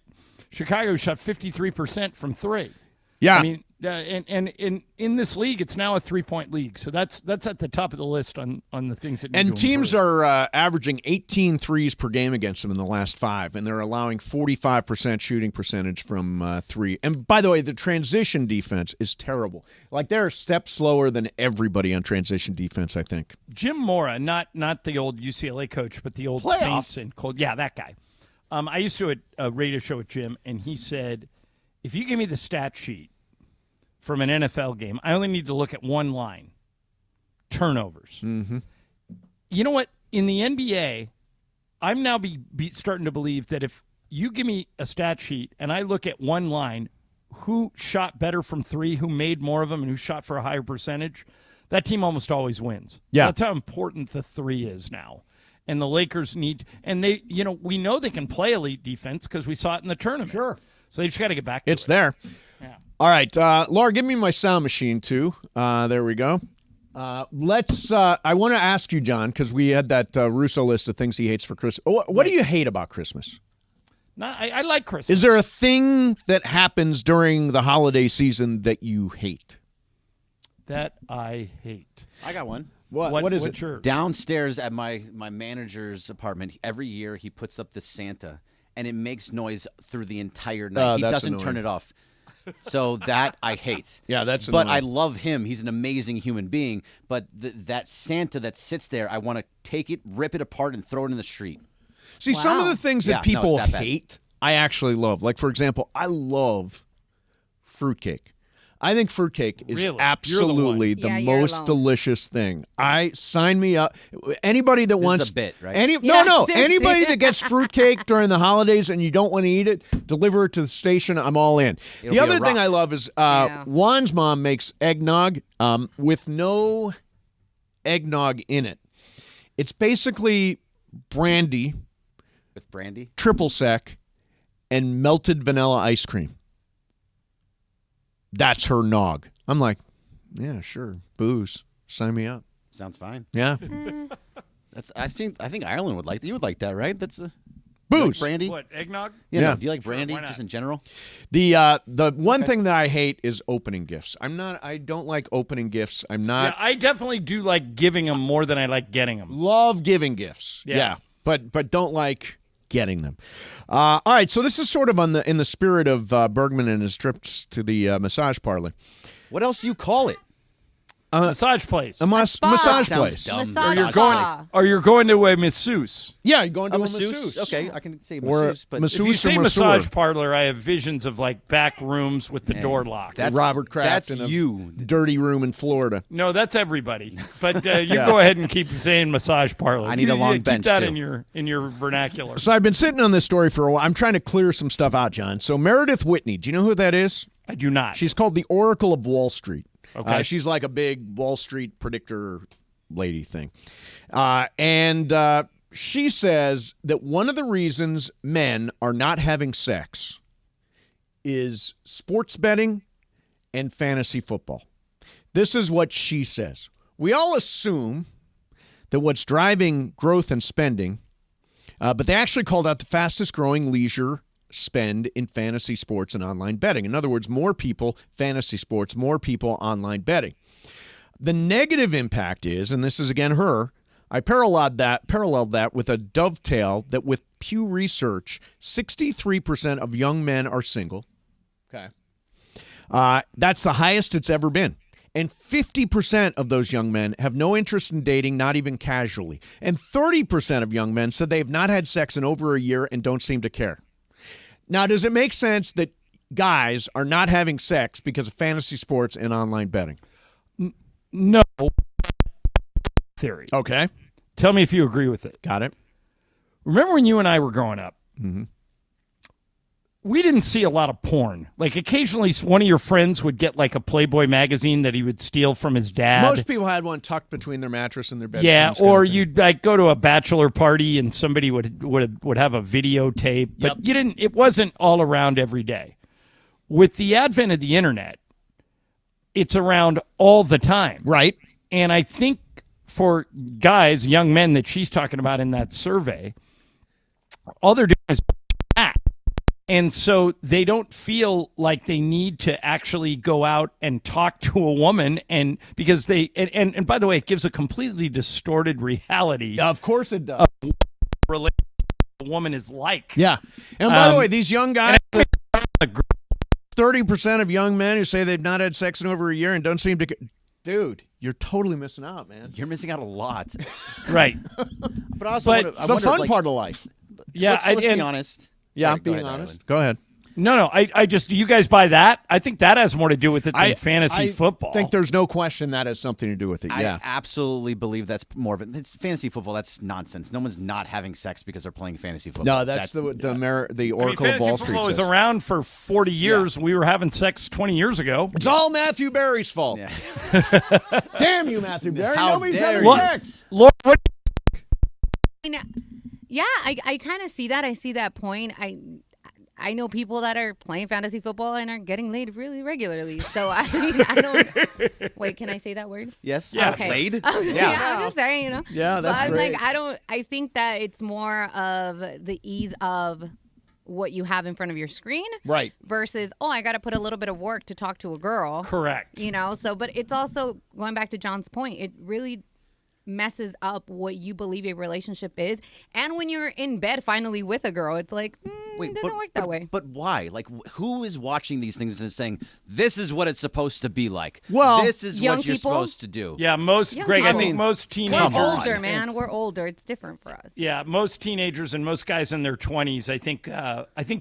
Chicago shot 53% from three. Yeah. I mean, and in this league, it's now a three-point league. So that's at the top of the list on the things that need And to teams improve. are averaging 18 threes per game against them in the last 5, and they're allowing 45% shooting percentage from 3. And by the way, the transition defense is terrible. Like, they're a step slower than everybody on transition defense, I think. Jim Mora, not the old UCLA coach, but the old Playoffs. Saints and Cold. Yeah, that guy. I used to a radio show with Jim, and he said, if you give me the stat sheet from an NFL game, I only need to look at one line: turnovers. Mm-hmm. You know what? In the NBA, I'm now starting to believe that if you give me a stat sheet and I look at one line, who shot better from three, who made more of them, and who shot for a higher percentage, that team almost always wins. Yeah. That's how important the three is now. And the Lakers need, and we know they can play elite defense because we saw it in the tournament. Sure. So they just got to get back to it. It's there. Yeah. All right, Laura, give me my sound machine, too. There we go. I want to ask you, John, because we had that Russo list of things he hates for Christmas. What do you hate about Christmas? No, I like Christmas. Is there a thing that happens during the holiday season that you hate? That I hate. I got one. What is it? Your... Downstairs at my manager's apartment, every year he puts up the Santa, and it makes noise through the entire night. He doesn't annoying. turn it off. So that I hate. Yeah, that's But annoying. I love him. He's an amazing human being. But that Santa that sits there, I want to take it, rip it apart, and throw it in the street. See, some of the things that Yeah, no, people it's that bad. hate, I actually love. Like, for example, I love fruitcake. I think fruitcake is Really? absolutely You're the the one. Yeah, you're most alone. delicious thing. Sign me up. Anybody that wants is a bit, right? Yeah, no. seriously. Anybody that gets fruitcake during the holidays and you don't want to eat it, deliver it to the station. I'm all in. It'll The be a other thing rock. I love is Yeah. Juan's mom makes eggnog with no eggnog in it. It's basically brandy, With brandy? triple sec, and melted vanilla ice cream. That's her nog. I'm like, yeah, sure. Booze. Sign me up. Sounds fine. Yeah. I think Ireland would like that. You would like that, right? That's a Booze. Like brandy? What, eggnog? Yeah. Do you like brandy why not? just in general? The one thing that I hate is opening gifts. I don't like opening gifts. I'm not. Yeah, I definitely do like giving them more than I like getting them. Love giving gifts. Yeah. But don't like getting them. All right, so this is sort of in the spirit of Bergman and his trips to the massage parlor. What else do you call it? Massage place. A massage place. Massage Or you're going to a masseuse. Yeah, you're going to a masseuse. masseuse. Okay, I can say Or masseuse, but masseuse If you say or masseur. massage parlor, I have visions of like back rooms with the door locked. that's Robert Kraft That's in a you. dirty room in Florida. No, that's everybody. But you go ahead and keep saying massage parlor. I need a long keep bench, that too. in your vernacular. So I've been sitting on this story for a while. I'm trying to clear some stuff out, John. So Meredith Whitney, do you know who that is? I do not. She's called the Oracle of Wall Street. Okay. She's like a big Wall Street predictor lady thing. And she says that one of the reasons men are not having sex is sports betting and fantasy football. This is what she says. We all assume that what's driving growth and spending, but they actually called out the fastest growing leisure spend in fantasy sports and online betting. In other words, more people fantasy sports, more people online betting. The negative impact is, and this is again her, I paralleled that with a dovetail that with Pew Research, 63% of young men are single. Okay. That's the highest it's ever been. And 50% of those young men have no interest in dating, not even casually. And 30% of young men said they have not had sex in over a year and don't seem to care. Now, does it make sense that guys are not having sex because of fantasy sports and online betting? No. Theory. Okay. Tell me if you agree with it. Got it. Remember when you and I were growing up? Mm-hmm. We didn't see a lot of porn. Like occasionally one of your friends would get like a Playboy magazine that he would steal from his dad. Most people had one tucked between their mattress and their bed. Yeah, or you'd like go to a bachelor party and somebody would have a videotape, but you didn't. It wasn't all around every day. With the advent of the internet, it's around all the time. Right. And I think for guys, young men that she's talking about in that survey, all they're doing is that. And so they don't feel like they need to actually go out and talk to a woman, and because they and by the way, it gives a completely distorted reality. Of course it does. Of what a woman is like. Yeah. And by the way, these young guys, 30% of young men who say they've not had sex in over a year and don't seem to. Dude, you're totally missing out, man. You're missing out a lot. Right. But also, it's the fun part of life. Yeah, let's be honest. Yeah, Sorry, being honest. Go ahead. No, I just, do you guys buy that? I think that has more to do with it than fantasy football. I think there's no question that has something to do with it, yeah. I absolutely believe that's more of it. It's fantasy football. That's nonsense. No one's not having sex because they're playing fantasy football. No, that's the Oracle of Wall Street fantasy football was says. around for 40 years. Yeah. We were having sex 20 years ago. It's all Matthew Berry's fault. Yeah. Damn you, Matthew Berry. How Nobody's dare having you. sex. Lord, what? Yeah, I kind of see that. I see that point. I know people that are playing fantasy football and are getting laid really regularly. So, I mean, I don't... Wait, can I say that word? Yes. Yeah. Okay. Laid? Yeah, I was just saying, you know. Yeah, that's so I'm great. like, I think that it's more of the ease of what you have in front of your screen. Right. Versus, I got to put a little bit of work to talk to a girl. Correct. You know, so, but it's also, going back to John's point, it really messes up what you believe a relationship is. And when you're in bed finally with a girl, it's like, it doesn't work that way. But why? Like, who is watching these things and saying, this is what it's supposed to be like? Well, this is young what you're people? supposed to do. Yeah, Greg, I think most teenagers. We're older, man. We're older. It's different for us. Yeah, most teenagers and most guys in their 20s, I think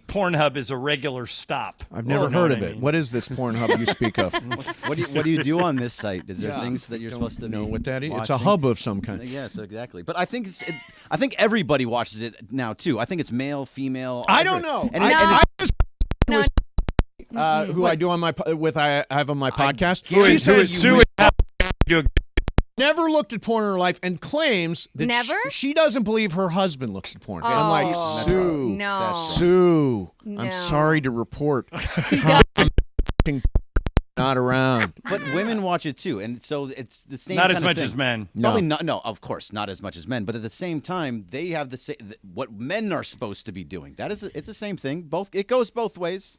Pornhub is a regular stop. I've never heard of it. What is this Pornhub you speak of? What do you do on this site? Is there things that you're supposed to know what that is? watching? It's a hub of some kind. Yes, exactly. But I think I think everybody watches it now too. I think it's male, female. I don't know. Who I do on my I have on my podcast. She says never looked at porn in her life and claims that she doesn't believe her husband looks at porn. I'm like, Sue. No. Sue. No. I'm sorry to report. He does. Not around. But women watch it too, and so it's the same. Not kind as of much thing. as men. Probably not. No, of course, not as much as men. But at the same time, they have the same what men are supposed to be doing. It's the same thing. It goes both ways.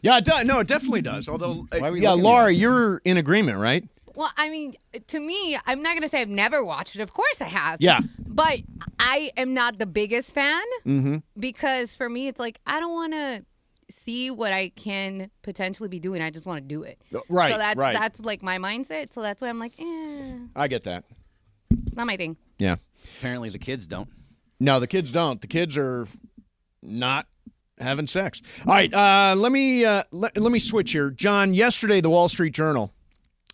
Yeah, it does. No, it definitely does. Although, Laura, Laura, you're in agreement, right? Well, I mean, to me, I'm not going to say I've never watched it. Of course I have. Yeah. But I am not the biggest fan because for me, it's like I don't want to see what I can potentially be doing. I just want to do it. Right. So that's right. that's like my mindset. So that's why I'm like, I get that. Not my thing. Yeah. Apparently the kids don't. No, the kids don't. The kids are not having sex. All right. Let me switch here. John, yesterday the Wall Street Journal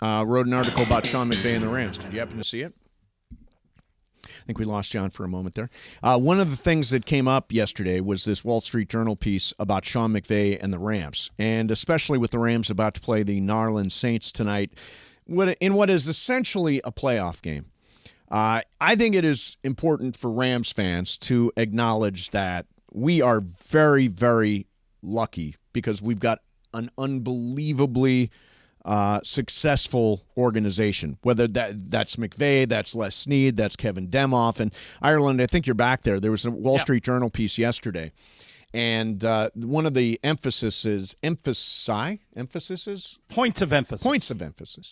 wrote an article about Sean McVay and the Rams. Did you happen to see it? I think we lost John for a moment there. One of the things that came up yesterday was this Wall Street Journal piece about Sean McVay and the Rams, and especially with the Rams about to play the New Orleans Saints tonight in what is essentially a playoff game. I think it is important for Rams fans to acknowledge that we are very, very lucky because we've got an unbelievably successful organization, whether that's McVay, that's Les Snead, that's Kevin Demoff. And Ireland, I think you're back there. There was a Wall Street Journal piece yesterday. And one of the points of emphasis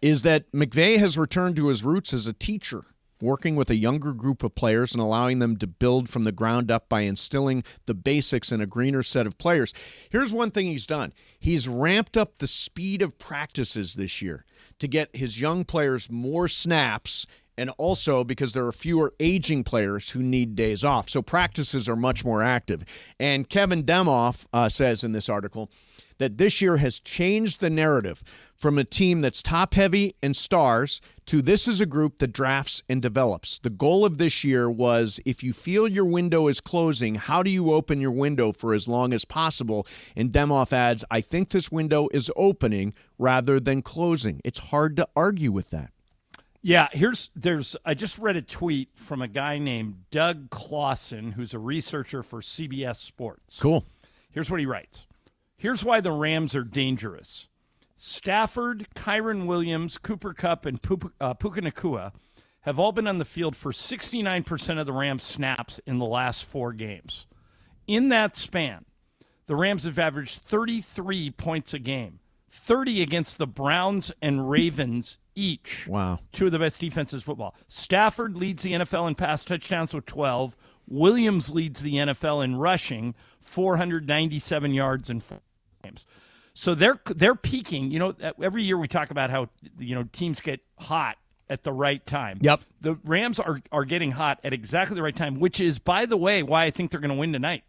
is that McVay has returned to his roots as a teacher, working with a younger group of players and allowing them to build from the ground up by instilling the basics in a greener set of players. Here's one thing he's done. He's ramped up the speed of practices this year to get his young players more snaps, and also because there are fewer aging players who need days off. So practices are much more active. And Kevin Demoff says in this article that this year has changed the narrative from a team that's top-heavy and stars to this is a group that drafts and develops. The goal of this year was if you feel your window is closing, how do you open your window for as long as possible? And Demoff adds, I think this window is opening rather than closing. It's hard to argue with that. Yeah, I just read a tweet from a guy named Doug Clausen, who's a researcher for CBS Sports. Cool. Here's what he writes. Here's why the Rams are dangerous. Stafford, Kyron Williams, Cooper Kupp, and Puka Nacua have all been on the field for 69% of the Rams' snaps in the last 4 games. In that span, the Rams have averaged 33 points a game, 30 against the Browns and Ravens each. Wow. 2 of the best defenses in football. Stafford leads the NFL in pass touchdowns with 12. Williams leads the NFL in rushing, 497 yards in 4 games. So they're peaking. You know, every year we talk about how, you know, teams get hot at the right time. Yep. The Rams are getting hot at exactly the right time, which is, by the way, why I think they're going to win tonight.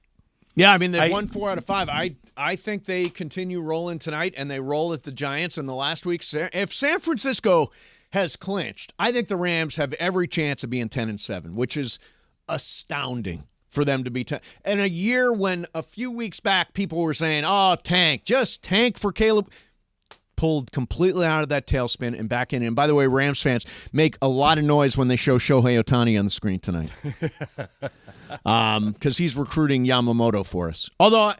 Yeah, I mean, they've won 4 out of 5. I think they continue rolling tonight, and they roll at the Giants in the last week. If San Francisco has clinched, I think the Rams have every chance of being 10-7, which is astounding for them to be 10. In a year when a few weeks back people were saying, oh, just tank for Caleb. Pulled completely out of that tailspin and back in. And by the way, Rams fans make a lot of noise when they show Shohei Ohtani on the screen tonight. Because he's recruiting Yamamoto for us. Although,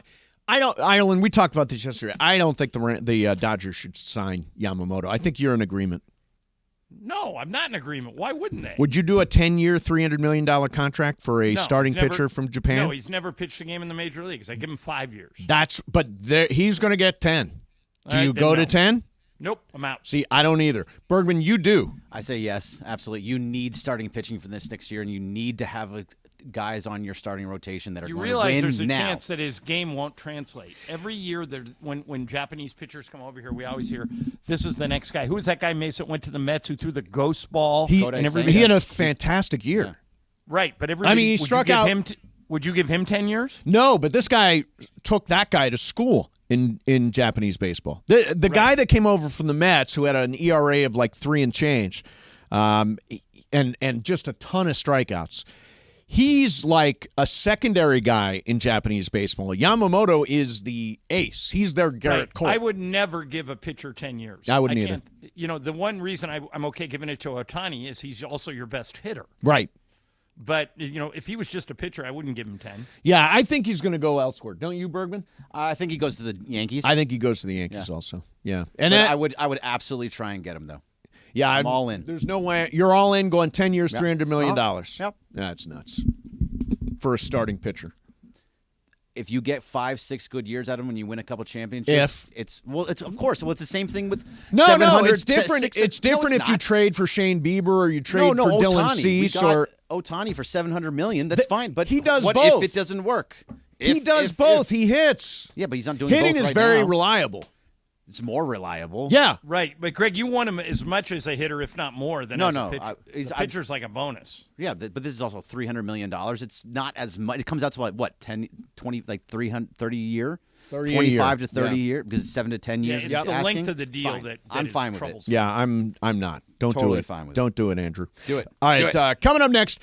Ireland, we talked about this yesterday. I don't think the Dodgers should sign Yamamoto. I think you're in agreement. No, I'm not in agreement. Why wouldn't they? Would you do a 10-year, $300 million contract for a starting pitcher from Japan? No, he's never pitched a game in the major leagues. I give him 5 years. He's going to get 10. Do you go to 10? Nope, I'm out. See, I don't either. Bergman, you do. I say yes, absolutely. You need starting pitching for this next year, and you need to have guys on your starting rotation that are going to win now. You realize there's a chance that his game won't translate. Every year, when Japanese pitchers come over here, we always hear, this is the next guy. Who was that guy, Mason, went to the Mets who threw the ghost ball? He had a fantastic year. Yeah. Right, but he struck out. Would you give him 10 years? No, but this guy took that guy to school in Japanese baseball. The guy that came over from the Mets who had an ERA of like 3 and change, and just a ton of strikeouts. He's like a secondary guy in Japanese baseball. Yamamoto is the ace. He's their Garrett Cole. I would never give a pitcher 10 years. I wouldn't either. You know, the one reason I'm okay giving it to Ohtani is he's also your best hitter. Right. But, you know, if he was just a pitcher, I wouldn't give him 10. Yeah, I think he's going to go elsewhere. Don't you, Bergman? I think he goes to the Yankees. I think he goes to the Yankees also. Yeah. And I would absolutely try and get him, though. Yeah, I'm all in. There's no way. You're all in going 10 years, $300 million. Yep. That's nuts for a starting pitcher. if you get 5-6 good years out of him when you win a couple championships, it's of course. Well, it's the same thing with no, it's different. It's different if you trade for Shane Bieber or you trade for Dylan Cease or Ohtani for $700 million. That's fine, but he does what both. if it doesn't work? He does both. He hits. Yeah, but he's not doing hitting both is very now. reliable. It's more reliable. Yeah. Right. But, Greg, you want him as much as a hitter, if not more, than as a pitcher. The pitcher's like a bonus. Yeah, but this is also $300 million. It's not as much. It comes out to what, 10, 20, like 330 a year? 25 to 30 a year because it's 7 to 10 years. Yeah, it's the length of the deal that I'm fine with it. Yeah, I'm not. Don't totally do it. Fine with Don't do it, Andrew. Do it. All right, coming up next,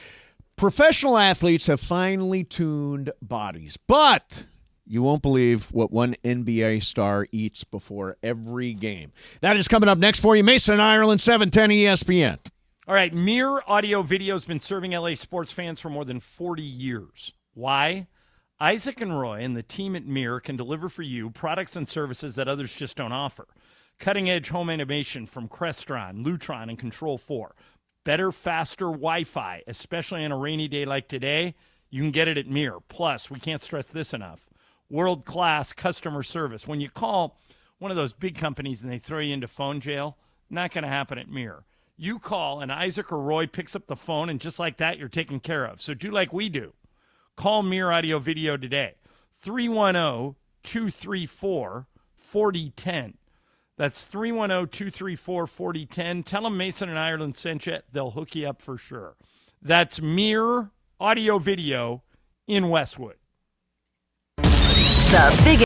professional athletes have finely tuned bodies, but you won't believe what one NBA star eats before every game. That is coming up next for you. Mason and Ireland, 710 ESPN. All right, Mirror Audio Video has been serving LA sports fans for more than 40 years. Why? Isaac and Roy and the team at Mirror can deliver for you products and services that others just don't offer. Cutting-edge home animation from Crestron, Lutron, and Control4. Better, faster Wi-Fi, especially on a rainy day like today. You can get it at Mirror. Plus, we can't stress this enough. World-class customer service. When you call one of those big companies and they throw you into phone jail, not going to happen at Mirror. You call and Isaac or Roy picks up the phone, and just like that, you're taken care of. So do like we do. Call Mirror Audio Video today. 310-234-4010. That's 310-234-4010. Tell them Mason and Ireland sent you. They'll hook you up for sure. That's Mirror Audio Video in Westwood. The Big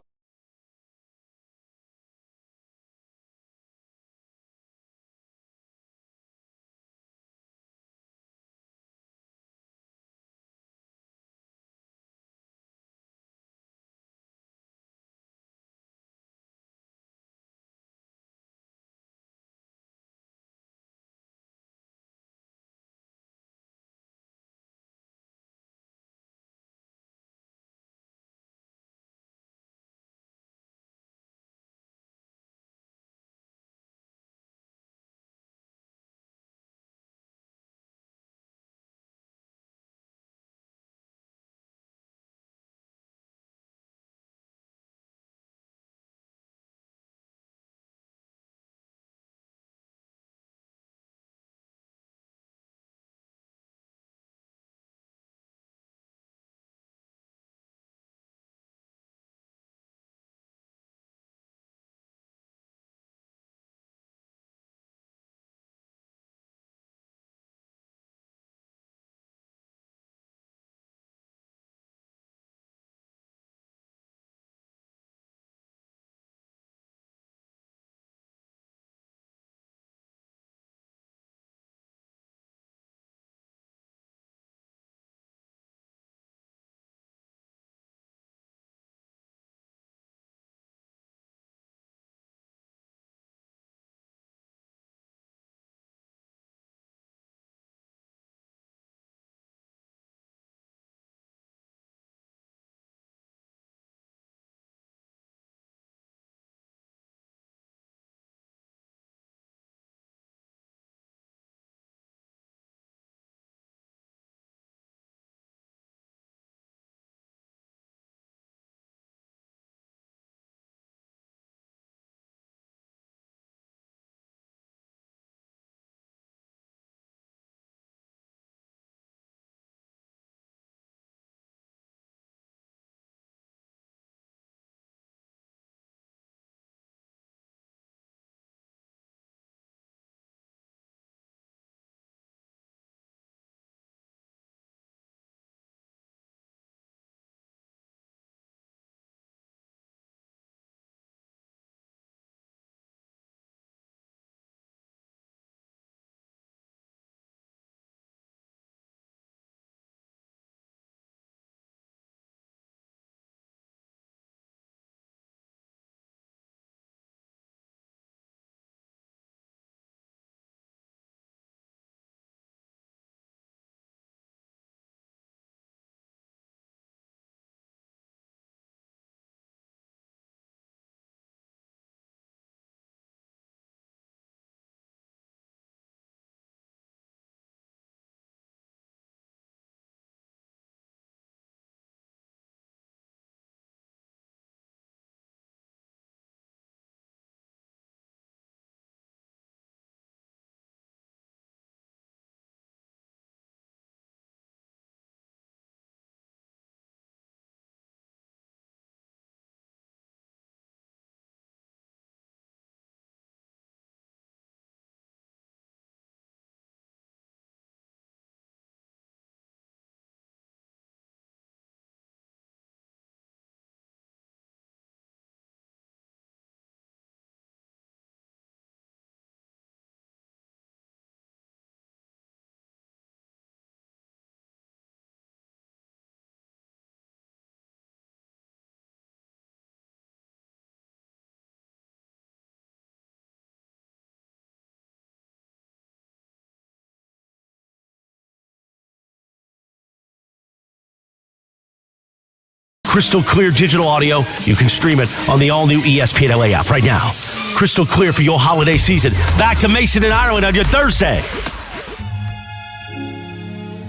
crystal clear digital audio, you can stream it on the all-new ESPN LA app right now. Crystal clear for your holiday season. Back to Mason and Ireland on your Thursday.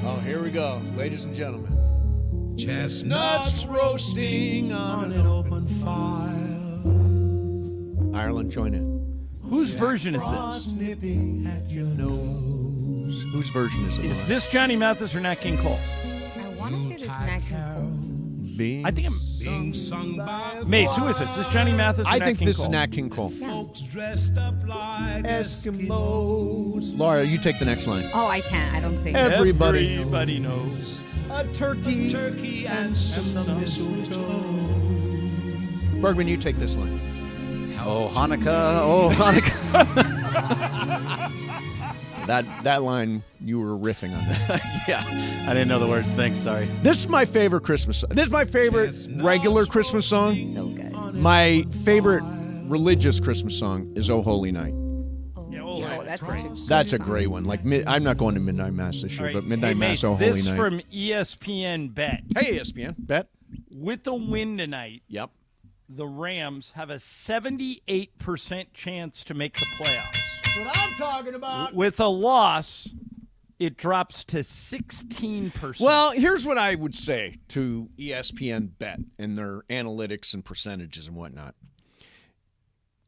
Oh, here we go, ladies and gentlemen. Chestnuts roasting on an open fire. Ireland, join in. Whose version is this? At your nose. Whose version is it? Is this Johnny Mathis or Nat King Cole? I want to say this is Nat King Cole. I think Mace, who is this? Is this Johnny Mathis or I Nat think King this Cole? is Nat King Cole. Yeah. Eskimos. Laura, you take the next line. Oh, I can't. I don't sing. Everybody knows. A turkey and some mistletoe. Bergman, you take this line. Oh, Hanukkah. Oh, Hanukkah. That line, you were riffing on that. Yeah, I didn't know the words. Thanks, sorry. This is my favorite Christmas song. This is my favorite regular Christmas song. So good. My favorite religious Christmas song is "Oh Holy Night." That's a great one. Like I'm not going to Midnight Mass this year, but Midnight Mass, Mace, "Oh Holy this Night." from ESPN Bet. Hey, ESPN Bet. With a win tonight, yep, the Rams have a 78% chance to make the playoffs. That's what I'm talking about. With a loss, it drops to 16%. Well, here's what I would say to ESPN Bet and their analytics and percentages and whatnot.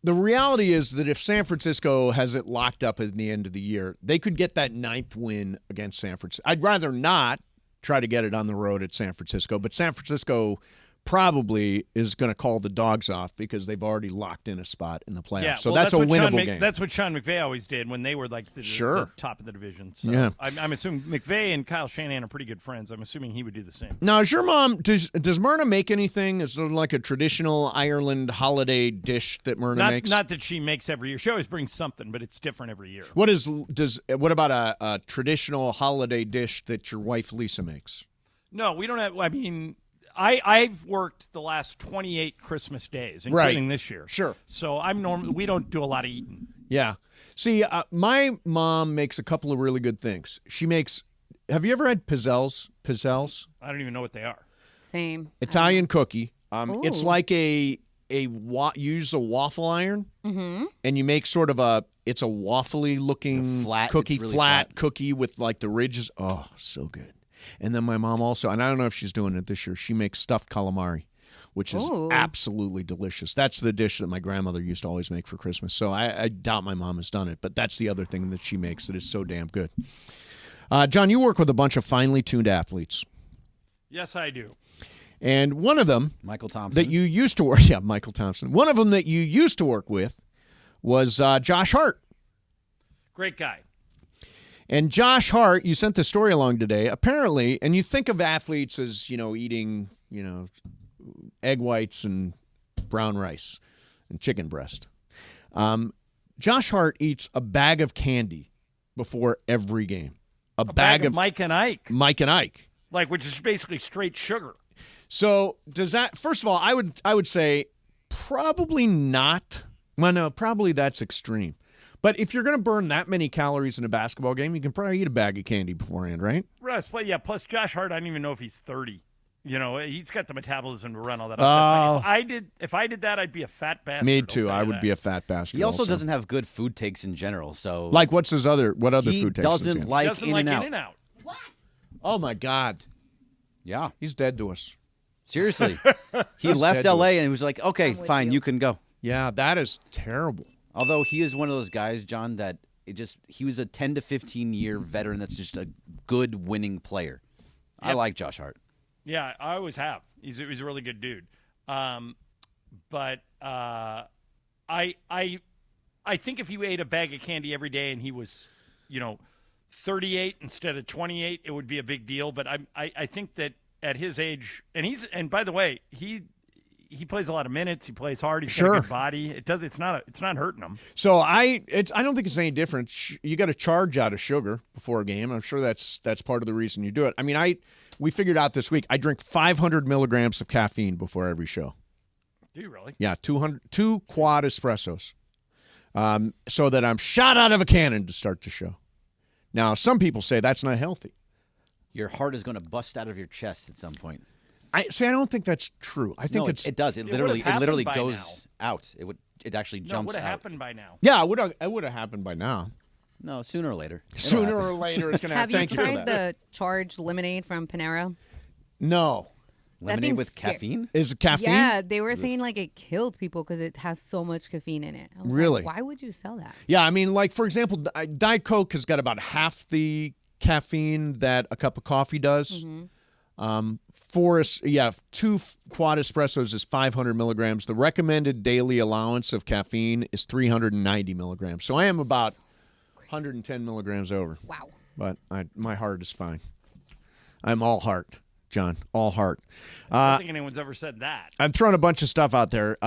The reality is that if San Francisco has it locked up at the end of the year, they could get that 9th win against San Francisco. I'd rather not try to get it on the road at San Francisco, but San Francisco probably is going to call the dogs off because they've already locked in a spot in the playoffs. Yeah, so well, that's a winnable game. That's what Sean McVay always did when they were like the top of the division. So yeah. I'm assuming McVay and Kyle Shanahan are pretty good friends. I'm assuming he would do the same. Now, is your mom, does Myrna make anything? Is there like a traditional Ireland holiday dish that Myrna makes? Not that she makes every year. She always brings something, but it's different every year. What about a traditional holiday dish that your wife Lisa makes? No, we don't have. I mean, I've worked the last 28 Christmas days, including this year. Sure. So we don't do a lot of eating. Yeah. See, my mom makes a couple of really good things. She makes. Have you ever had pizzelles? Pizzelles? I don't even know what they are. Same. Italian cookie. It's like you use a waffle iron, and you make sort of it's a waffly looking flat cookie, really flat cookie with like the ridges. Oh, so good. And then my mom also, and I don't know if she's doing it this year, she makes stuffed calamari, which is absolutely delicious. That's the dish that my grandmother used to always make for Christmas. So I doubt my mom has done it, but that's the other thing that she makes that is so damn good. John, you work with a bunch of finely tuned athletes. Yes, I do. And one of them, Michael Thompson, that you used to work, Michael Thompson. One of them that you used to work with was Josh Hart. Great guy. And Josh Hart, you sent the story along today. Apparently, and you think of athletes as, eating, egg whites and brown rice and chicken breast. Josh Hart eats a bag of candy before every game. A bag of Mike and Ike. Mike and Ike. Which is basically straight sugar. So does that, first of all, I would say probably not. Well, no, probably that's extreme. But if you're going to burn that many calories in a basketball game, you can probably eat a bag of candy beforehand, right? Russ, plus Josh Hart, I don't even know if he's 30. He's got the metabolism to run all that up. If I did that, I'd be a fat bastard. Me too. I would be a fat bastard. He also doesn't have good food takes in general. So, like, what other food takes? He doesn't like In-N-Out. What? Oh my God. Yeah, he's dead to us. Seriously, he left LA and he was like, "Okay, fine, you can go." Yeah, that is terrible. Although he is one of those guys, John, that he was a 10 to 15 year veteran that's just a good winning player. Yep. I like Josh Hart. Yeah, I always have. He's a really good dude. But I think if you ate a bag of candy every day and he was, 38 instead of 28, it would be a big deal. But I think that at his age, and by the way, he plays a lot of minutes. He plays hard. He's got a good body. It's not hurting him. So I don't think it's any different. You got to charge out of sugar before a game. I'm sure that's part of the reason you do it. I mean, we figured out this week I drink 500 milligrams of caffeine before every show. Do you really? Yeah, 2 quad espressos, so that I'm shot out of a cannon to start the show. Now, some people say that's not healthy. Your heart is going to bust out of your chest at some point. I don't think that's true. I think it does. It literally goes out. It actually jumps out. It would have happened by now. Yeah, it would have happened by now. No, sooner or later. Sooner or later, it's going to happen. Have you tried the charged lemonade from Panera? No. Lemonade with caffeine? Is it caffeine? Yeah, they were saying like it killed people because it has so much caffeine in it. I was really? Like, why would you sell that? Yeah, I mean, like, for example, Diet Coke has got about half the caffeine that a cup of coffee does. Mm-hmm. 2 quad espressos is 500 milligrams. The recommended daily allowance of caffeine is 390 milligrams. So I am about 110 milligrams over. Wow. But my heart is fine. I'm all heart, John, all heart. I don't think anyone's ever said that. I'm throwing a bunch of stuff out there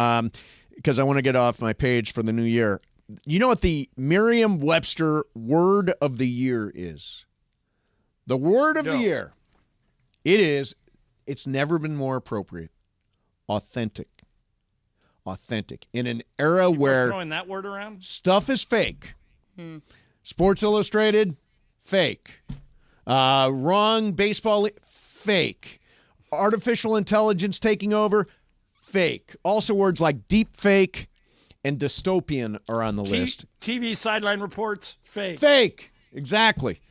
because I want to get off my page for the new year. You know what the Merriam-Webster word of the year is? The word of the year. It's never been more appropriate. Authentic. Authentic. In an era where throwing that word around? Stuff is fake. Sports Illustrated, fake. Wrong baseball, fake. Artificial intelligence taking over, fake. Also words like deep fake and dystopian are on the list. TV sideline reports, fake. Fake. Exactly.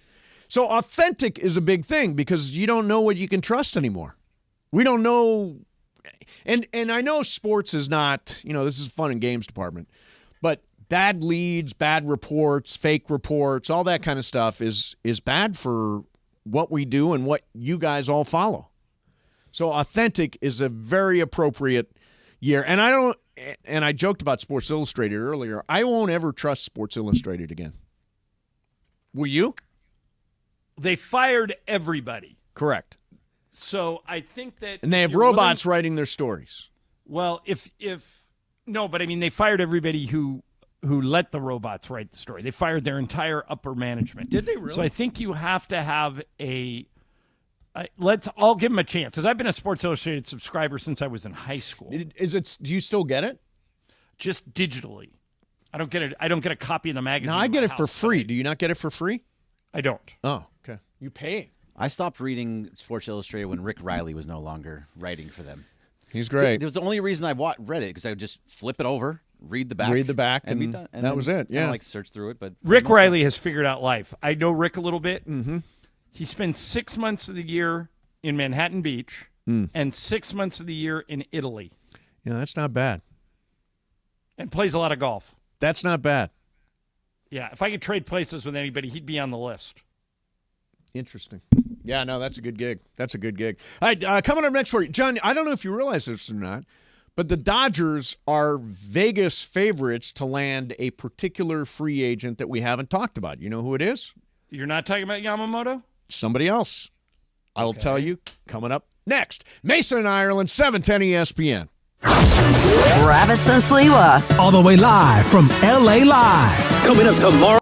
So authentic is a big thing because you don't know what you can trust anymore. We don't know. And I know sports is not, this is fun and games department, but bad leads, bad reports, fake reports, all that kind of stuff is bad for what we do and what you guys all follow. So authentic is a very appropriate year. And I joked about Sports Illustrated earlier. I won't ever trust Sports Illustrated again. Will you? They fired everybody. Correct. So I think that... And they have robots writing their stories. Well, but I mean, they fired everybody who let the robots write the story. They fired their entire upper management. Did they really? So I think you have to have let's all give them a chance. Because I've been a Sports Illustrated subscriber since I was in high school. Do you still get it? Just digitally. I don't get a copy of the magazine. No, I get it for free. Do you not get it for free? I don't. Oh, okay. You pay. I stopped reading Sports Illustrated when Rick Riley was no longer writing for them. He's great. It was the only reason I read it because I would just flip it over, read the back, and be done. And that was it. Yeah, search through it. But Rick Riley has figured out life. I know Rick a little bit. Mm-hmm. He spends 6 months of the year in Manhattan Beach and 6 months of the year in Italy. Yeah, that's not bad. And plays a lot of golf. That's not bad. Yeah, if I could trade places with anybody, he'd be on the list. Interesting. Yeah, no, that's a good gig. That's a good gig. All right, coming up next for you, John, I don't know if you realize this or not, but the Dodgers are Vegas favorites to land a particular free agent that we haven't talked about. You know who it is? You're not talking about Yamamoto? Somebody else. I'll tell you coming up next. Mason and Ireland, 710 ESPN. Travis and Sliwa. All the way live from LA Live. Coming up tomorrow.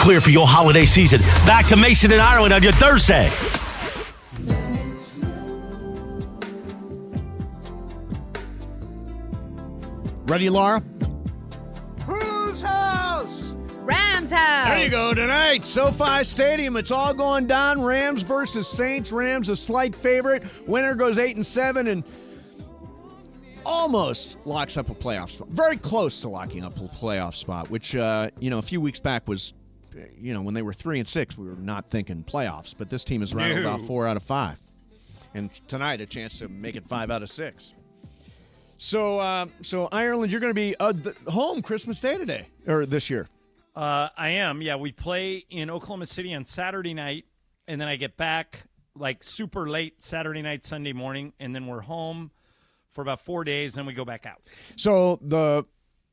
clear for your holiday season. Back to Mason in Ireland on your Thursday. Ready, Laura? Whose house? Rams house. There you go. Tonight, SoFi Stadium. It's all going down. Rams versus Saints. Rams a slight favorite. Winner goes 8-7 and almost locks up a playoff spot. Very close to locking up a playoff spot, which, a few weeks back was, when they were 3-6, we were not thinking playoffs. But this team has rattled off 4 out of 5. And tonight, a chance to make it 5 out of 6. So Ireland, you're going to be home Christmas Day today, or this year. I am. Yeah, we play in Oklahoma City on Saturday night, and then I get back like super late Saturday night, Sunday morning, and then we're home for about 4 days, then we go back out. So the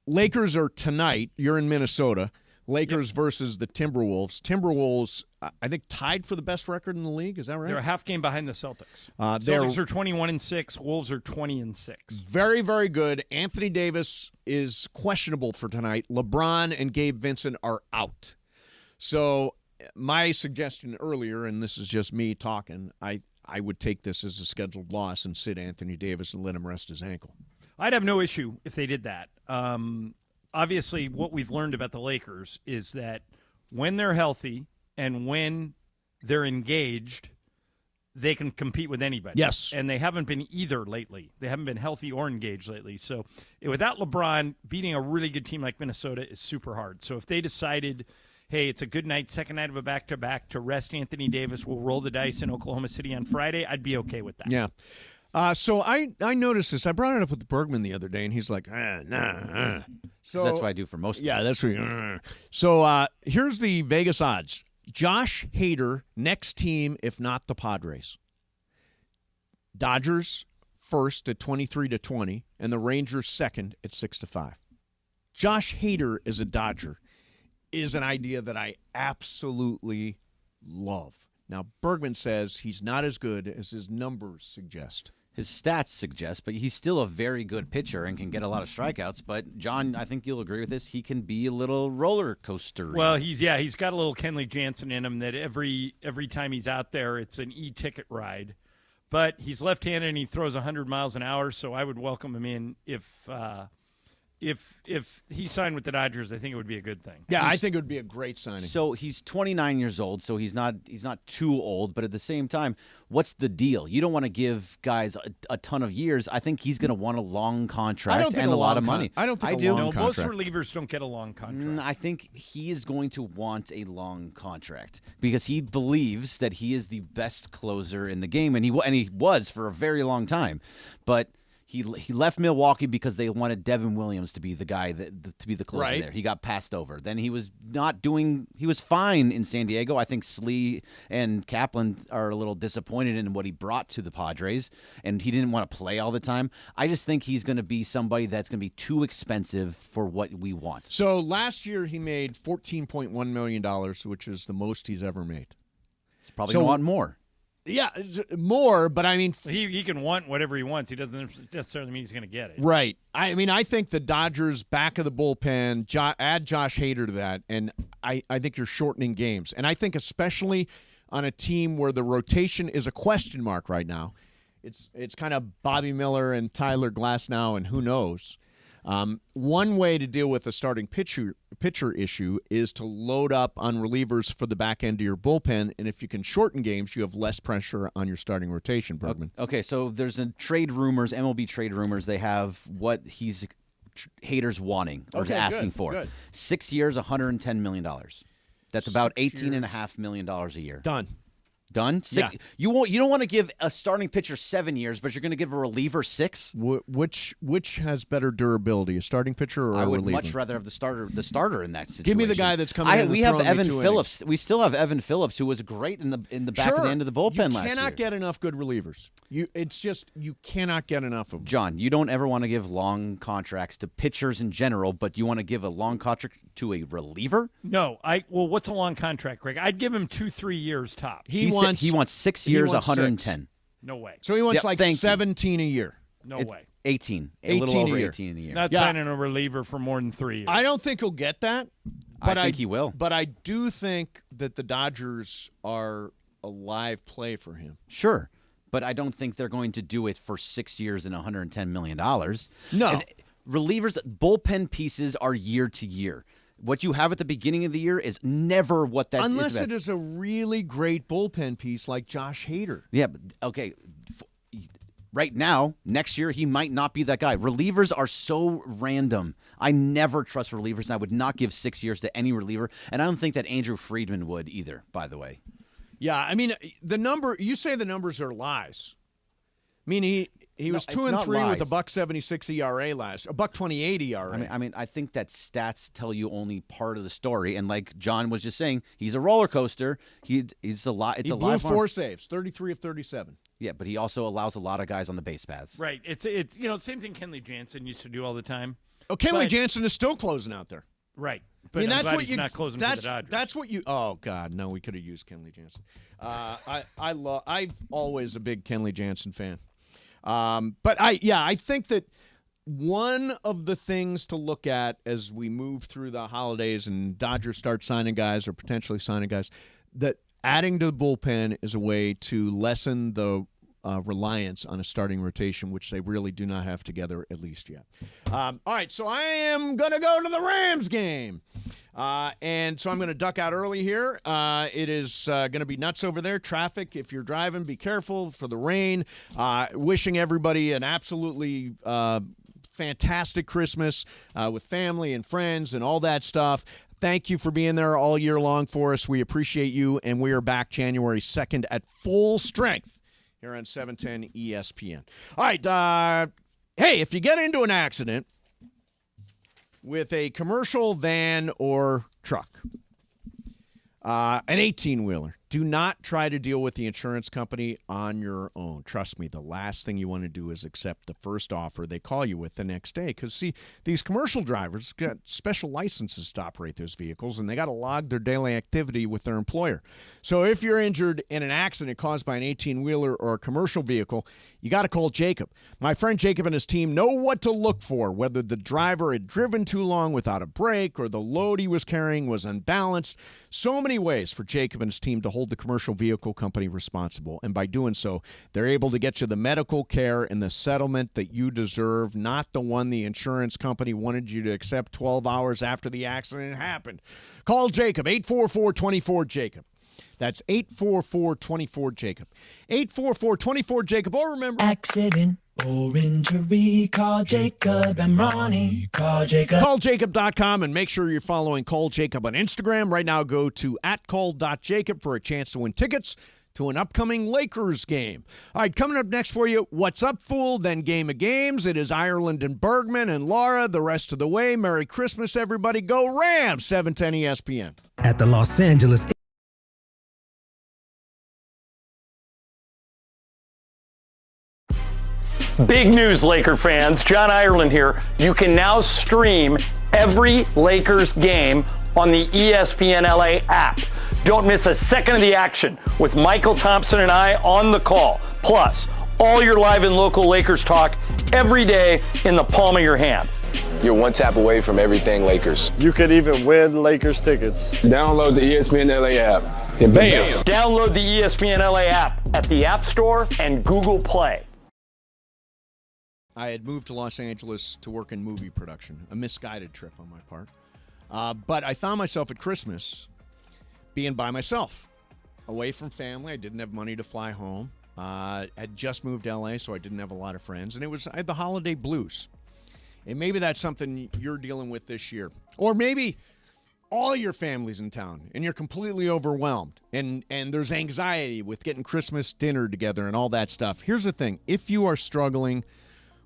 Lakers are tonight. You're in Minnesota. Lakers versus the Timberwolves. Timberwolves, I think, tied for the best record in the league. Is that right? They're a half game behind the Celtics. Celtics are 21-6. Wolves are 20-6. Very, very good. Anthony Davis is questionable for tonight. LeBron and Gabe Vincent are out. So my suggestion earlier, and this is just me talking, I would take this as a scheduled loss and sit Anthony Davis and let him rest his ankle. I'd have no issue if they did that. Obviously, what we've learned about the Lakers is that when they're healthy and when they're engaged, they can compete with anybody. Yes. And they haven't been either lately. They haven't been healthy or engaged lately. So without LeBron, beating a really good team like Minnesota is super hard. So if they decided, hey, it's a good night, second night of a back-to-back, to rest Anthony Davis, we'll roll the dice in Oklahoma City on Friday, I'd be okay with that. Yeah. So I noticed this. I brought it up with Bergman the other day, and he's like, nah. So that's what I do for most of yeah, this. that's what So here's the Vegas odds. Josh Hader, next team, if not the Padres. Dodgers first at 23-20, and the Rangers second at 6-5. Josh Hader as a Dodger is an idea that I absolutely love. Now, Bergman says he's not as good as his numbers suggest. His stats suggest, but he's still a very good pitcher and can get a lot of strikeouts. But, John, I think you'll agree with this. He can be a little roller coaster. Well, he's got a little Kenley Jansen in him that every time he's out there, it's an e-ticket ride. But he's left-handed and he throws 100 miles an hour, so I would welcome him in if he signed with the Dodgers. I think it would be a good thing. Yeah, I think it would be a great signing. So he's 29 years old, so he's not too old. But at the same time, what's the deal? You don't want to give guys a ton of years. I think he's going to want a long contract and a lot of money. I don't think I do. Long most contract. relievers don't get a long contract. I think he is going to want a long contract because he believes that he is the best closer in the game, and he was for a very long time. But he left Milwaukee because they wanted Devin Williams to be the guy to be the closer there. He got passed over. Then he was he was fine in San Diego. I think Slee and Kaplan are a little disappointed in what he brought to the Padres, and he didn't want to play all the time. I just think he's going to be somebody that's going to be too expensive for what we want. So last year he made $14.1 million, which is the most he's ever made. He's probably going to want more. Yeah, more, but I mean... He can want whatever he wants. He doesn't necessarily mean he's going to get it. Right. I mean, I think the Dodgers back of the bullpen, add Josh Hader to that, and I think you're shortening games. And I think especially on a team where the rotation is a question mark right now, it's kind of Bobby Miller and Tyler Glasnow and who knows. One way to deal with the starting pitcher issue is to load up on relievers for the back end of your bullpen, and if you can shorten games, you have less pressure on your starting rotation, Bergman. Okay, so there's MLB trade rumors. They have what Hader's wanting or asking for. Good. 6 years, $110 million. That's about $18.5 million a year. Done. Yeah. You don't want to give a starting pitcher 7 years, but you're going to give a reliever 6? Which has better durability, a starting pitcher or a reliever? I would much rather have the starter in that situation. Give me the guy that's coming in. We have Evan Phillips. We still have Evan Phillips, who was great in the back of the end of the bullpen last year. You cannot get enough good relievers. You cannot get enough of them. John, you don't ever want to give long contracts to pitchers in general, but you want to give a long contract to a reliever? No. What's a long contract, Greg? I'd give him 2-3 years top. He wants 6 years, 110. No way. So he wants 17 a year. No way. 18. A little over 18 a year. Not signing a reliever for more than 3 years. I don't think he'll get that, I think he will. But I do think that the Dodgers are a live play for him. Sure, but I don't think they're going to do it for 6 years and $110 million. No. Relievers, bullpen pieces are year to year. What you have at the beginning of the year is never what that is. Unless it is a really great bullpen piece like Josh Hader. Yeah, but, okay. Right now, next year, he might not be that guy. Relievers are so random. I never trust relievers, and I would not give 6 years to any reliever. And I don't think that Andrew Friedman would either, by the way. Yeah, I mean, you say the numbers are lies. I mean, he was 2-3 with a $1.76 ERA a $1.28 ERA. I mean, I think that stats tell you only part of the story. And like John was just saying, he's a roller coaster. He's a lot. It's he a blew live 4 saves, 33 of 37. Yeah, but he also allows a lot of guys on the base paths. Right. It's same thing Kenley Jansen used to do all the time. Oh, Kenley Jansen is still closing out there. Right. But I mean, that's what he's not closing for the Dodgers. That's what you. Oh God, no, we could have used Kenley Jansen. I'm always a big Kenley Jansen fan. But I think that one of the things to look at as we move through the holidays and Dodgers start signing guys or potentially signing guys, that adding to the bullpen is a way to lessen the reliance on a starting rotation, which they really do not have together, at least yet. All right, so I am going to go to the Rams game. And so I'm going to duck out early here. It is going to be nuts over there. Traffic, if you're driving, be careful for the rain. Wishing everybody an absolutely fantastic Christmas with family and friends and all that stuff. Thank you for being there all year long for us. We appreciate you, and we are back January 2nd at full strength here on 710 ESPN. All right, hey, if you get into an accident with a commercial van or truck, an 18-wheeler, do not try to deal with the insurance company on your own. Trust me, the last thing you want to do is accept the first offer they call you with the next day. Because, see, these commercial drivers got special licenses to operate those vehicles, and they got to log their daily activity with their employer. So if you're injured in an accident caused by an 18-wheeler or a commercial vehicle, you got to call Jacob. My friend Jacob and his team know what to look for, whether the driver had driven too long without a brake or the load he was carrying was unbalanced. So many ways for Jacob and his team to hold the commercial vehicle company responsible. And by doing so, they're able to get you the medical care and the settlement that you deserve, not the one the insurance company wanted you to accept 12 hours after the accident happened. Call Jacob, 844-24-JACOB. That's 844-24-JACOB. 844-24-JACOB. Or remember, accident or injury, call Jacob and Ronnie. Call Jacob. CallJacob.com, and make sure you're following Call Jacob on Instagram. Right now, go to @call.jacob for a chance to win tickets to an upcoming Lakers game. All right, coming up next for you, What's Up, Fool? Then Game of Games. It is Ireland and Bergman and Laura the rest of the way. Merry Christmas, everybody. Go Rams, 710 ESPN. At the Los Angeles Big news, Laker fans. John Ireland here. You can now stream every Lakers game on the ESPN LA app. Don't miss a second of the action with Michael Thompson and I on the call. Plus, all your live and local Lakers talk every day in the palm of your hand. You're one tap away from everything Lakers. You could even win Lakers tickets. Download the ESPN LA app and bam! Download the ESPN LA app at the App Store and Google Play. I had moved to Los Angeles to work in movie production, a misguided trip on my part. But I found myself at Christmas being by myself, away from family. I didn't have money to fly home. Had just moved to L.A., so I didn't have a lot of friends. And I had the holiday blues. And maybe that's something you're dealing with this year. Or maybe all your family's in town and you're completely overwhelmed. And there's anxiety with getting Christmas dinner together and all that stuff. Here's the thing. If you are struggling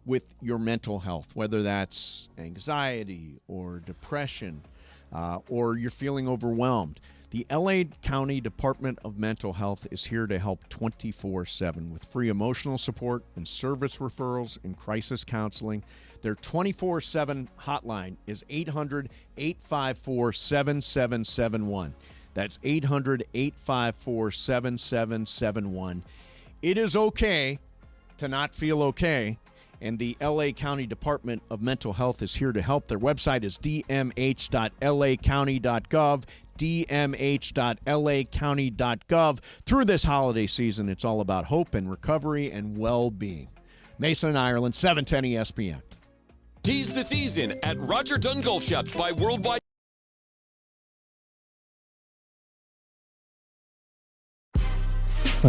with your mental health, whether that's anxiety or depression, or you're feeling overwhelmed, the LA County Department of Mental Health is here to help 24/7 with free emotional support and service referrals and crisis counseling. Their 24/7 hotline is 800-854-7771. That's 800-854-7771. It is okay to not feel okay. And the L.A. County Department of Mental Health is here to help. Their website is dmh.lacounty.gov, dmh.lacounty.gov. Through this holiday season, it's all about hope and recovery and well-being. Mason and Ireland, 710 ESPN. Tease the season at Roger Dunn Golf Shops by Worldwide.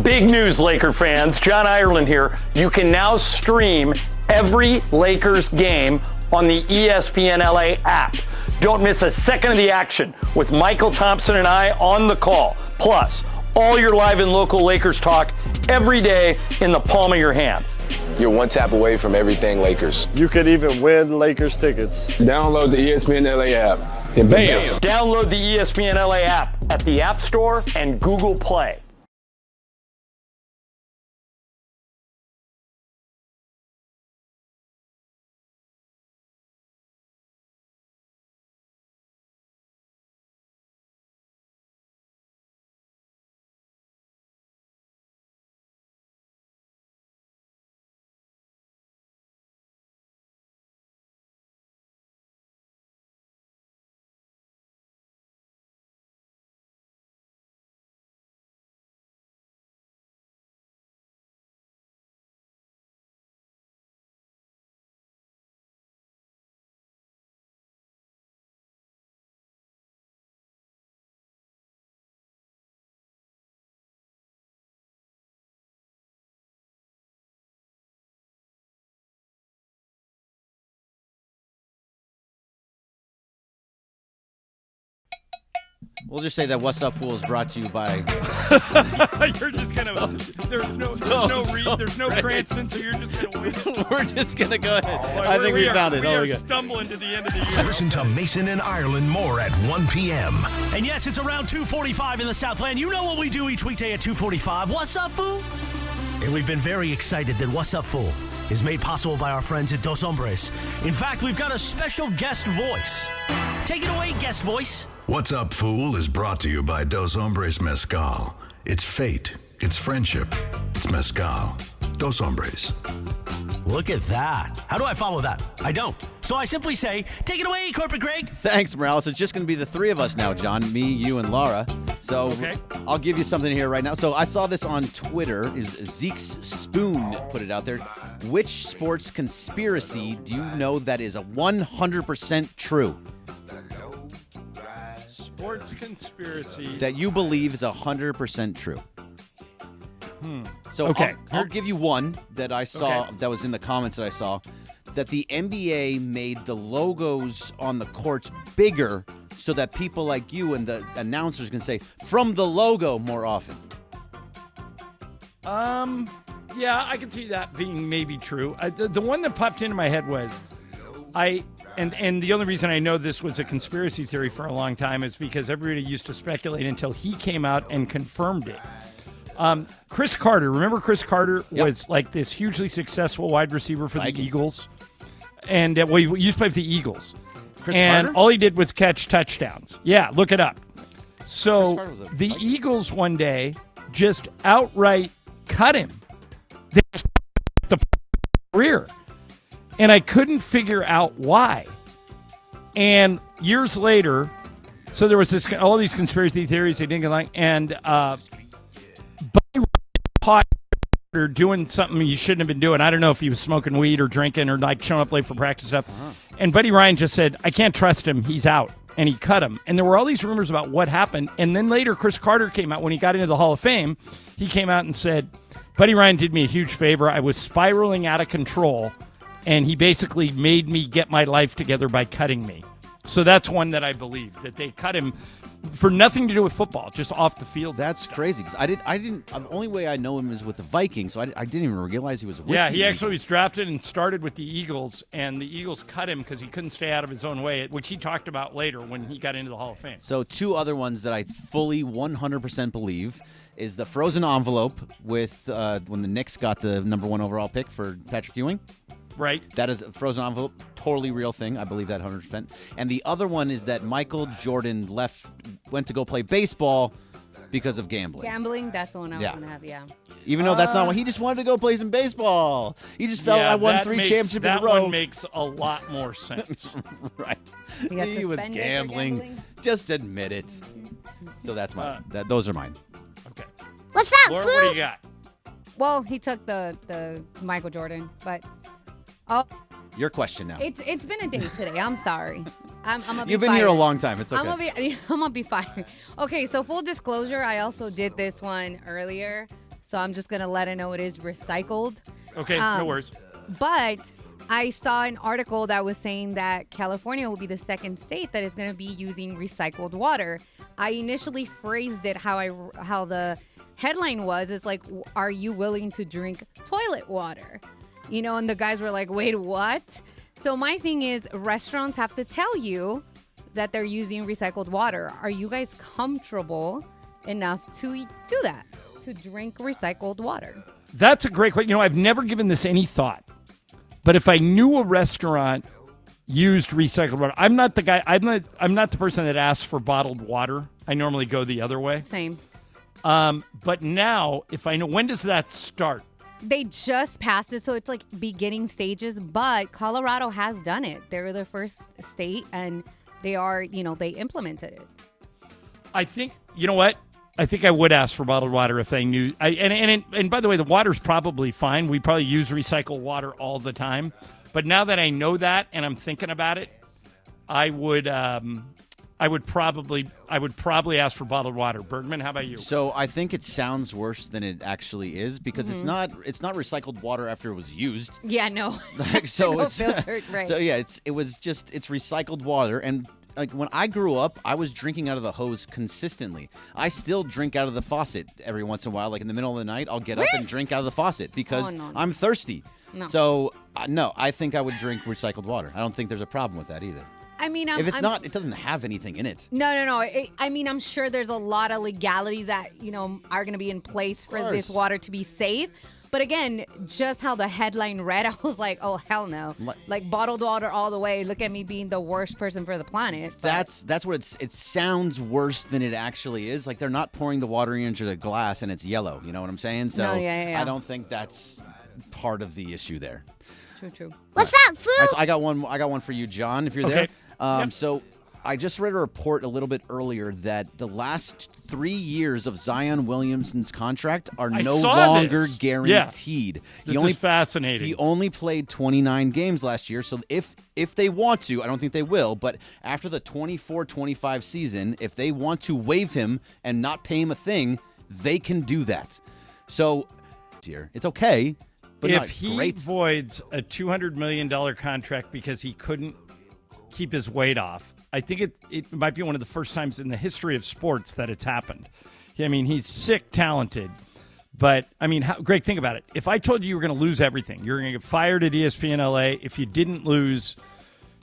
Big news, Laker fans. John Ireland here. You can now stream every Lakers game on the ESPN LA app. Don't miss a second of the action with Michael Thompson and I on the call. Plus, all your live and local Lakers talk every day in the palm of your hand. You're one tap away from everything Lakers. You could even win Lakers tickets. Download the ESPN LA app and bam! Download the ESPN LA app at the App Store and Google Play. We'll just say that What's Up Fool is brought to you by. You're just gonna. There's no Cranston, so you're just gonna wait. We're just gonna go ahead. Oh, I think we found it. We are stumbling to the end of the year. Listen to Mason and Ireland more at 1 p.m. And yes, it's around 2:45 in the Southland. You know what we do each weekday at 2:45. What's up, fool? And we've been very excited that What's Up, Fool is made possible by our friends at Dos Hombres. In fact, we've got a special guest voice. Take it away, guest voice. What's Up, Fool is brought to you by Dos Hombres Mezcal. It's fate. It's friendship. It's mezcal. Dos Hombres. Look at that. How do I follow that? I don't. So I simply say, take it away, Corporate Greg. Thanks, Morales. It's just going to be the three of us now, John. Me, you, and Laura. So okay. I'll give you something here right now. So I saw this on Twitter. Zeke's Spoon put it out there. Which sports conspiracy do you know that is 100% true? Sports conspiracy that you believe is 100% true. So okay. I'll give you one that I saw that was in the comments that I saw, that the NBA made the logos on the courts bigger so that people like you and the announcers can say from the logo more often. Yeah, I can see that being maybe true. The one that popped into my head was And the only reason I know this was a conspiracy theory for a long time is because everybody used to speculate until he came out and confirmed it. Chris Carter, remember Chris Carter was like this hugely successful wide receiver for the Eagles? And he used to play for the Eagles. Chris Carter? All he did was catch touchdowns. Yeah, look it up. So the Eagles one day just outright cut him. They just the career. And I couldn't figure out why. And years later, so there was all these conspiracy theories they didn't like, and Buddy caught doing something he shouldn't have been doing. I don't know if he was smoking weed or drinking or like showing up late for practice stuff. And Buddy Ryan just said, I can't trust him. He's out. And he cut him. And there were all these rumors about what happened. And then later, Chris Carter came out when he got into the Hall of Fame. He came out and said, Buddy Ryan did me a huge favor. I was spiraling out of control. And he basically made me get my life together by cutting me. So that's one that I believe, that they cut him for nothing to do with football, just off the field. That's crazy, because I didn't. The only way I know him is with the Vikings, so I didn't even realize he was with he actually was drafted and started with the Eagles, and the Eagles cut him because he couldn't stay out of his own way, which he talked about later when he got into the Hall of Fame. So two other ones that I fully 100% believe is the frozen envelope with when the Knicks got the number 1 overall pick for Patrick Ewing. Right. That is a frozen envelope, totally real thing. I believe that 100%. And the other one is that Michael Jordan went to go play baseball, because of gambling. Gambling, that's the one I was going to have, yeah. Even though that's not what he just wanted to go play some baseball. He just felt I won 3 championships in a row. That one makes a lot more sense. Right. He was gambling. Just admit it. So that's mine. Those are mine. Okay. What's up, Laura, Fu? what do you got? Well, he took the Michael Jordan, but Your question now. it's been a day today. I'm sorry. I'm gonna be You've been fired. here a long time. It's okay. I'm gonna be fired. Okay, so full disclosure, I also did this one earlier, so I'm just gonna let her know it is recycled. Okay, no worries. But I saw an article that was saying that California will be the second state that is going to be using recycled water. I initially phrased it how the headline was. It's like, are you willing to drink toilet water? You know, and the guys were like, wait, what? So my thing is, restaurants have to tell you that they're using recycled water. Are you guys comfortable enough to do that, to drink recycled water? That's a great question. You know, I've never given this any thought. But if I knew a restaurant used recycled water, I'm not the guy. I'm not the person that asks for bottled water. I normally go the other way. Same. But now, if I know, when does that start? They just passed it, so it's like beginning stages. But Colorado has done it. They're the first state, and they are. They implemented it. I think. You know what? I think I would ask for bottled water if I knew. And by the way, the water's probably fine. We probably use recycled water all the time. But now that I know that and I'm thinking about it, I would probably ask for bottled water. Bergman, how about you? So I think it sounds worse than it actually is because it's not recycled water after it was used. Yeah, no. So no it's filtered, right? So yeah, it's recycled water. And like when I grew up, I was drinking out of the hose consistently. I still drink out of the faucet every once in a while. Like in the middle of the night, I'll get up and drink out of the faucet because I'm thirsty. No. So no, I think I would drink recycled water. I don't think there's a problem with that either. I mean, if it's not, it doesn't have anything in it. No. I mean, I'm sure there's a lot of legalities that are going to be in place for this water to be safe. But again, just how the headline read, I was like, oh, hell no. Like bottled water all the way. Look at me being the worst person for the planet. That's what it sounds worse than it actually is. Like they're not pouring the water into the glass and it's yellow. You know what I'm saying? So I don't think that's part of the issue there. True. What's up, Fu? Right, so I got one for you, John, if you're there. Yep. So I just read a report a little bit earlier that the last 3 years of Zion Williamson's contract are no longer guaranteed. Yeah. This is fascinating. He only played 29 games last year, so if they want to, I don't think they will, but after the 24-25 season, if they want to waive him and not pay him a thing, they can do that. So it's okay, but if not he great. voids a $200 million contract because he couldn't keep his weight off, I think it might be one of the first times in the history of sports that it's happened. I mean, he's sick talented, but I mean, Greg, think about it. If I told you were going to lose everything, you're going to get fired at ESPN LA if you didn't lose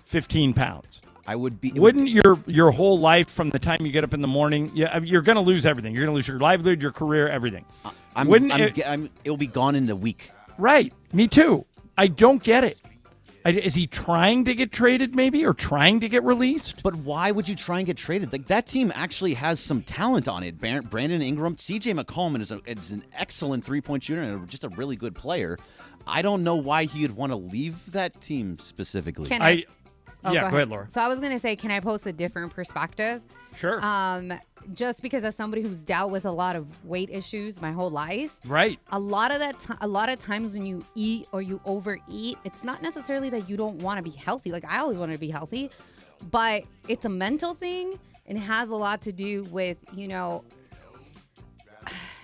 15 pounds. I would be. Wouldn't your whole life from the time you get up in the morning, you're going to lose everything. You're going to lose your livelihood, your career, everything. It'll be gone in a week. Right. Me too. I don't get it. Is he trying to get traded maybe or trying to get released? But why would you try and get traded? Like that team actually has some talent on it. Brandon Ingram, CJ McCollum is an excellent three-point shooter and just a really good player. I don't know why he'd want to leave that team specifically. Go ahead, Laura. So I was going to say, can I post a different perspective? Sure. Just because as somebody who's dealt with a lot of weight issues my whole life, right? A lot of times when you eat or you overeat, it's not necessarily that you don't want to be healthy. Like I always wanted to be healthy, but it's a mental thing and it has a lot to do with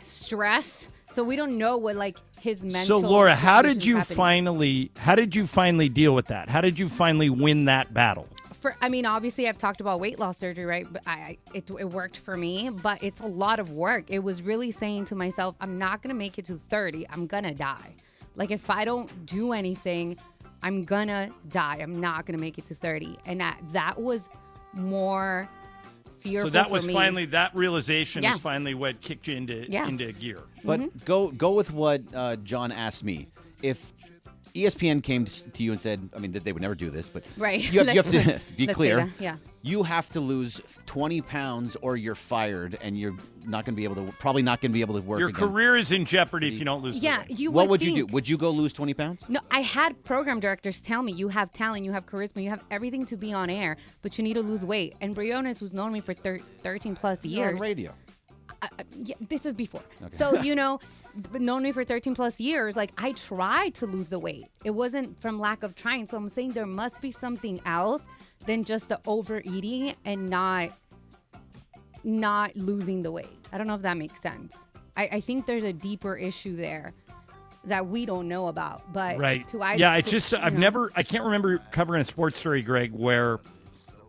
stress. So we don't know what his mental. So Laura, how did you happening. finally deal with that? How did you finally win that battle? Obviously, I've talked about weight loss surgery, right? But it worked for me, but it's a lot of work. It was really saying to myself, I'm not going to make it to 30. I'm going to die. Like, if I don't do anything, I'm going to die. I'm not going to make it to 30. And that was more fearful So that for was me. finally, that realization is finally what kicked you into gear. But go with what John asked me. If ESPN came to you and said, I mean, they would never do this, but right. you have to be Let's clear. say that, yeah. You have to lose 20 pounds or you're fired, and you're not going to be able to, probably not going to be able to work Your again. career is in jeopardy if you don't lose Yeah, the weight. you What would think. you do? Would you go lose 20 pounds? No, I had program directors tell me, you have talent, you have charisma, you have everything to be on air, but you need to lose weight. And Briones, who's known me for 13 plus You're years. on radio. Yeah, this is before. Okay. So, known me for 13 plus years, like I tried to lose the weight. It wasn't from lack of trying. So I'm saying there must be something else than just the overeating and not losing the weight. I don't know if that makes sense. I think there's a deeper issue there that we don't know about. But right. I can't remember covering a sports story, Greg, where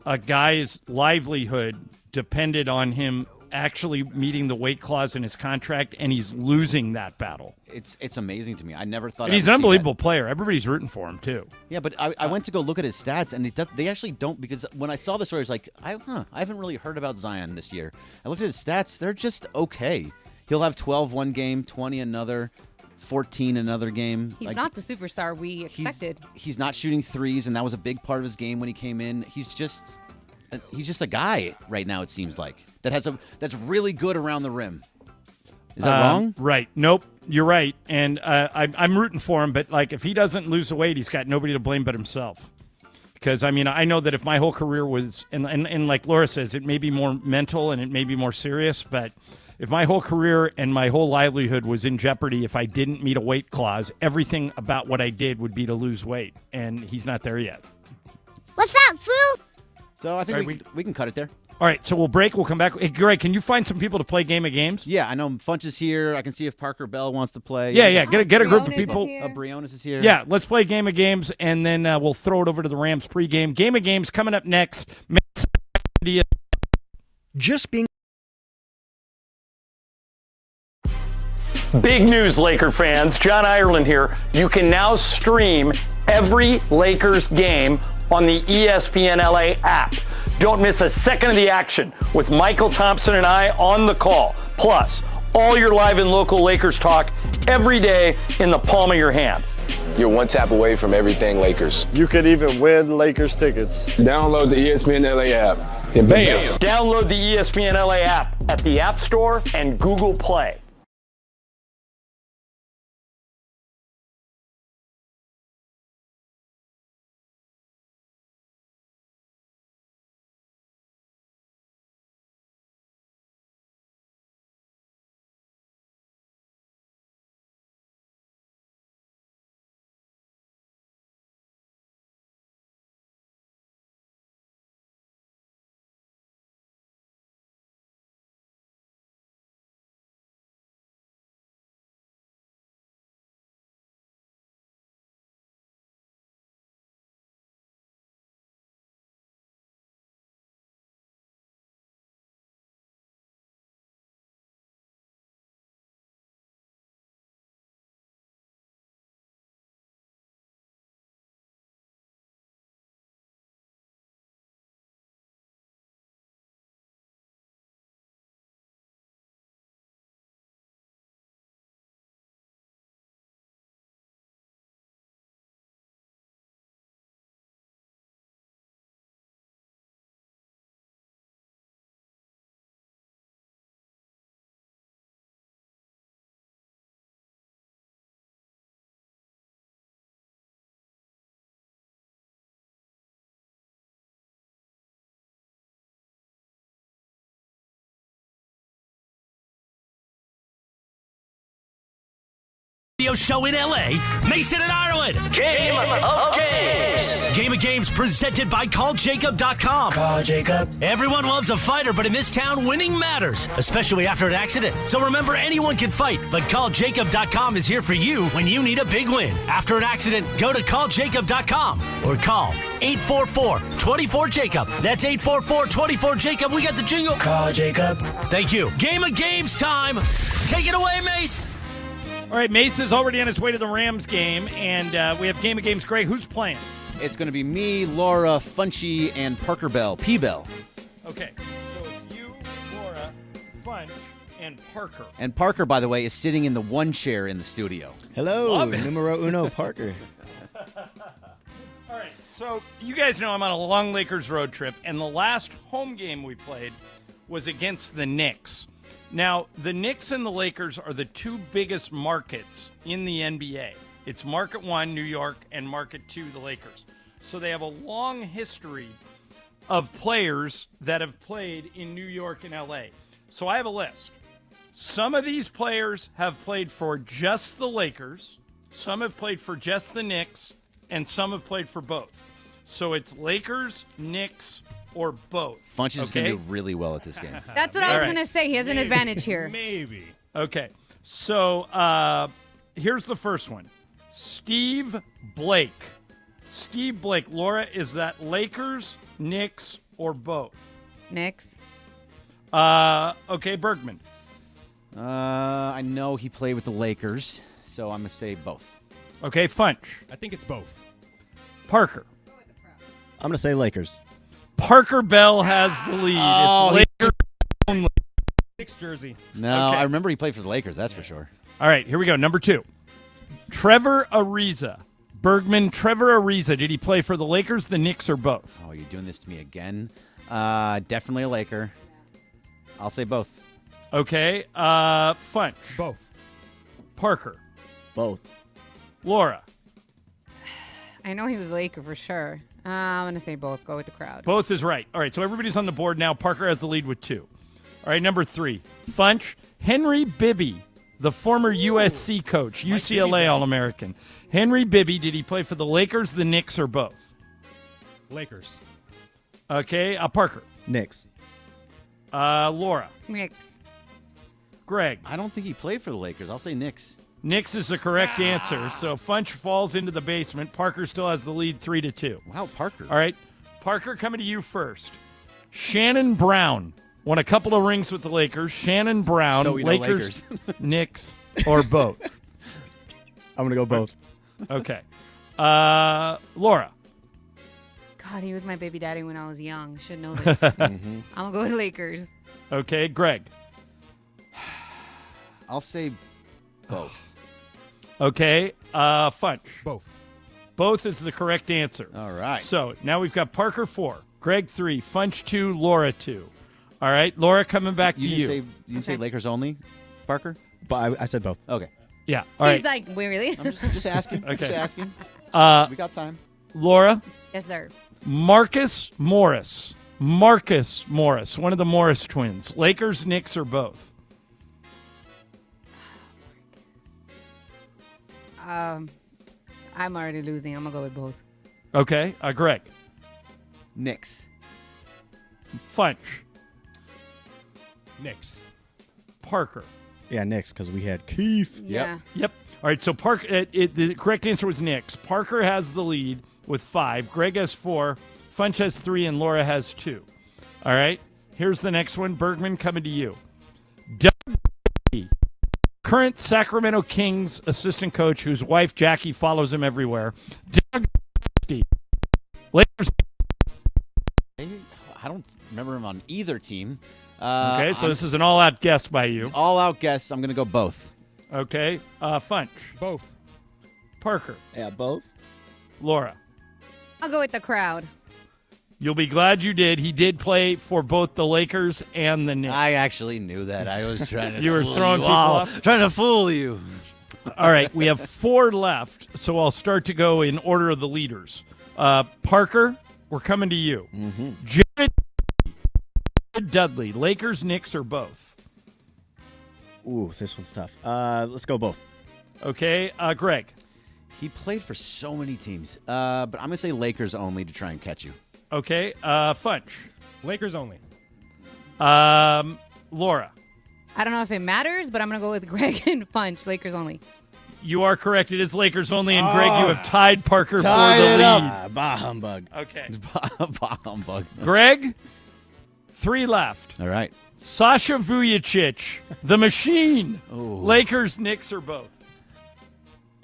a guy's livelihood depended on him actually meeting the weight clause in his contract, and he's losing that battle. It's amazing to me. I never thought. And he's an unbelievable player. Everybody's rooting for him too. Yeah, but I went to go look at his stats, and they actually don't, because when I saw the story, I was like, I haven't really heard about Zion this year. I looked at his stats; they're just okay. He'll have 12 one game, 20 another, 14 another game. He's not the superstar we expected. He's not shooting threes, and that was a big part of his game when he came in. He's just a guy right now, it seems like, that's really good around the rim. Is that wrong? Right. Nope. You're right. And I'm rooting for him, but like if he doesn't lose the weight, he's got nobody to blame but himself. Because I mean, I know that if my whole career was, and like Laura says, it may be more mental and it may be more serious, but if my whole career and my whole livelihood was in jeopardy if I didn't meet a weight clause, everything about what I did would be to lose weight, and he's not there yet. What's up, fool? So I think we can cut it there. All right, so we'll break. We'll come back. Hey, Greg, can you find some people to play Game of Games? Yeah, I know Funch is here. I can see if Parker Bell wants to play. Yeah. Get a group of people. Briones is here. Yeah, let's play Game of Games, and then we'll throw it over to the Rams pregame. Game of Games coming up next. Just being. Big news, Laker fans. John Ireland here. You can now stream every Lakers game on the ESPN LA app. Don't miss a second of the action with Michael Thompson and I on the call. Plus, all your live and local Lakers talk every day in the palm of your hand. You're one tap away from everything Lakers. You could even win Lakers tickets. Download the ESPN LA app and bam! Download the ESPN LA app at the App Store and Google Play. Radio show in LA, Mason and Ireland. Game of Games. Game of Games presented by CallJacob.com. Call Jacob. Everyone loves a fighter, but in this town, winning matters, especially after an accident. So remember, anyone can fight, but CallJacob.com is here for you when you need a big win. After an accident, go to CallJacob.com or call 844-24-JACOB. That's 844-24-JACOB. We got the jingle. Call Jacob. Thank you. Game of Games time. Take it away, Mace. All right, Mace is already on his way to the Rams game, and we have Game of Games. Greg, who's playing? It's going to be me, Laura, Funchy, and Parker Bell. P-Bell. Okay, so it's you, Laura, Funch, and Parker. And Parker, by the way, is sitting in the one chair in the studio. Hello, numero uno, Parker. All right, so you guys know I'm on a long Lakers road trip, and the last home game we played was against the Knicks. Now, the Knicks and the Lakers are the two biggest markets in the NBA. It's Market 1, New York, and Market 2, the Lakers. So they have a long history of players that have played in New York and LA. So I have a list. Some of these players have played for just the Lakers, some have played for just the Knicks, and some have played for both. So it's Lakers, Knicks, or both. Funches is going to do really well at this game. That's what I was going to say. He has an advantage here. Maybe. Okay. So here's the first one. Steve Blake. Steve Blake. Laura, is that Lakers, Knicks, or both? Knicks. Okay, Bergman. I know he played with the Lakers, so I'm going to say both. Okay, Funch. I think it's both. Parker. I'm going to say Lakers. Parker Bell has the lead. It's Lakers only. Knicks jersey. No, Okay. I remember he played for the Lakers, that's for sure. All right, here we go. Number 2. Trevor Ariza. Bergman, Trevor Ariza. Did he play for the Lakers, the Knicks, or both? Oh, you're doing this to me again. Definitely a Laker. I'll say both. Okay, Funch. Both. Parker. Both. Laura. I know he was a Laker for sure. I'm going to say both. Go with the crowd. Both is right. All right, so everybody's on the board now. Parker has the lead with 2. All right, number 3. Funch. Henry Bibby, the former USC coach, UCLA All-American. Henry Bibby, did he play for the Lakers, the Knicks, or both? Lakers. Okay, Parker. Knicks. Laura. Knicks. Greg. I don't think he played for the Lakers. I'll say Knicks. Knicks is the correct answer. So Funch falls into the basement. Parker still has the lead 3-2. Wow, Parker. All right. Parker, coming to you first. Shannon Brown won a couple of rings with the Lakers. Shannon Brown, So we know Lakers, Knicks, or both? I'm going to go both. Okay. Laura. God, he was my baby daddy when I was young. Should know this. I'm going to go with Lakers. Okay. Greg. I'll say both. Okay. Funch. Both. Both is the correct answer. All right. So now we've got Parker 4, Greg 3, Funch 2, Laura 2. All right. Laura, coming back to you. You didn't say Lakers only, Parker? But I said both. Okay. Yeah. All right. He's like, wait, really? I'm just asking. Okay. Just asking. We got time. Laura. Yes, sir. Marcus Morris. Marcus Morris, one of the Morris twins. Lakers, Knicks, or both? I'm already losing. I'm going to go with both. Okay. Greg. Knicks. Funch. Knicks. Parker. Yeah, Knicks, because we had Keith. Yeah. Yep. All right, so the correct answer was Knicks. Parker has the lead with 5. Greg has 4. Funch has 3, and Laura has 2. All right, here's the next one. Bergman, coming to you. Doug Brady, current Sacramento Kings assistant coach whose wife, Jackie, follows him everywhere. Doug Brady, Lakers. I don't remember him on either team. Okay, so this is an all-out guess by you. All-out guess. I'm going to go both. Okay, Funch. Both. Parker. Yeah, both. Laura. I'll go with the crowd. You'll be glad you did. He did play for both the Lakers and the Knicks. I actually knew that. I was trying to You were fool throwing you. people Wow. off? Trying to fool you. All right, we have 4 left, so I'll start to go in order of the leaders. Parker, we're coming to you. Mm-hmm. Jared Dudley, Lakers, Knicks, or both? Ooh, this one's tough. Let's go both. Okay, Greg. He played for so many teams, but I'm going to say Lakers only to try and catch you. Okay, Funch. Lakers only. Laura. I don't know if it matters, but I'm going to go with Greg and Punch. Lakers only. You are correct. It is Lakers only, and Greg, you have tied Parker Tied for the it lead. up. Bah humbug. Okay. Bah humbug. Greg, 3 left. All right. Sasha Vujacic, the machine. Ooh. Lakers, Knicks, or both?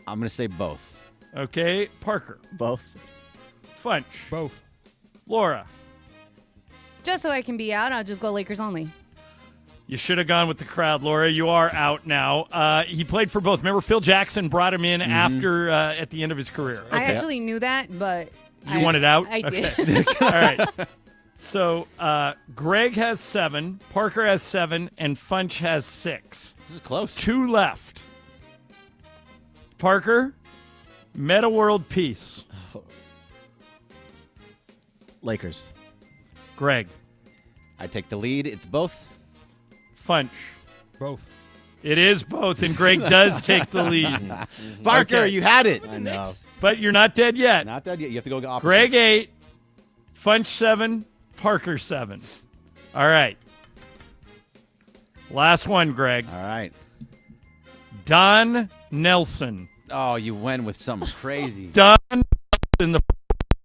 I'm going to say both. Okay, Parker. Both. Funch. Both. Laura. Just so I can be out, I'll just go Lakers only. You should have gone with the crowd, Laura. You are out now. He played for both. Remember, Phil Jackson brought him in after at the end of his career. I actually knew that, but you wanted out? I did. Okay. All right. So Greg has 7, Parker has 7, and Funch has 6. This is close. 2 left. Parker, Meta World Peace. Lakers. Greg. I take the lead. It's both. Funch. Both. It is both, and Greg does take the lead. Parker, Okay. you had it. I know. But you're not dead yet. Not dead yet. You have to go opposite. Greg 8, Funch 7, Parker 7. All right. Last one, Greg. All right. Don Nelson. Oh, you went with something crazy. Don Nelson, the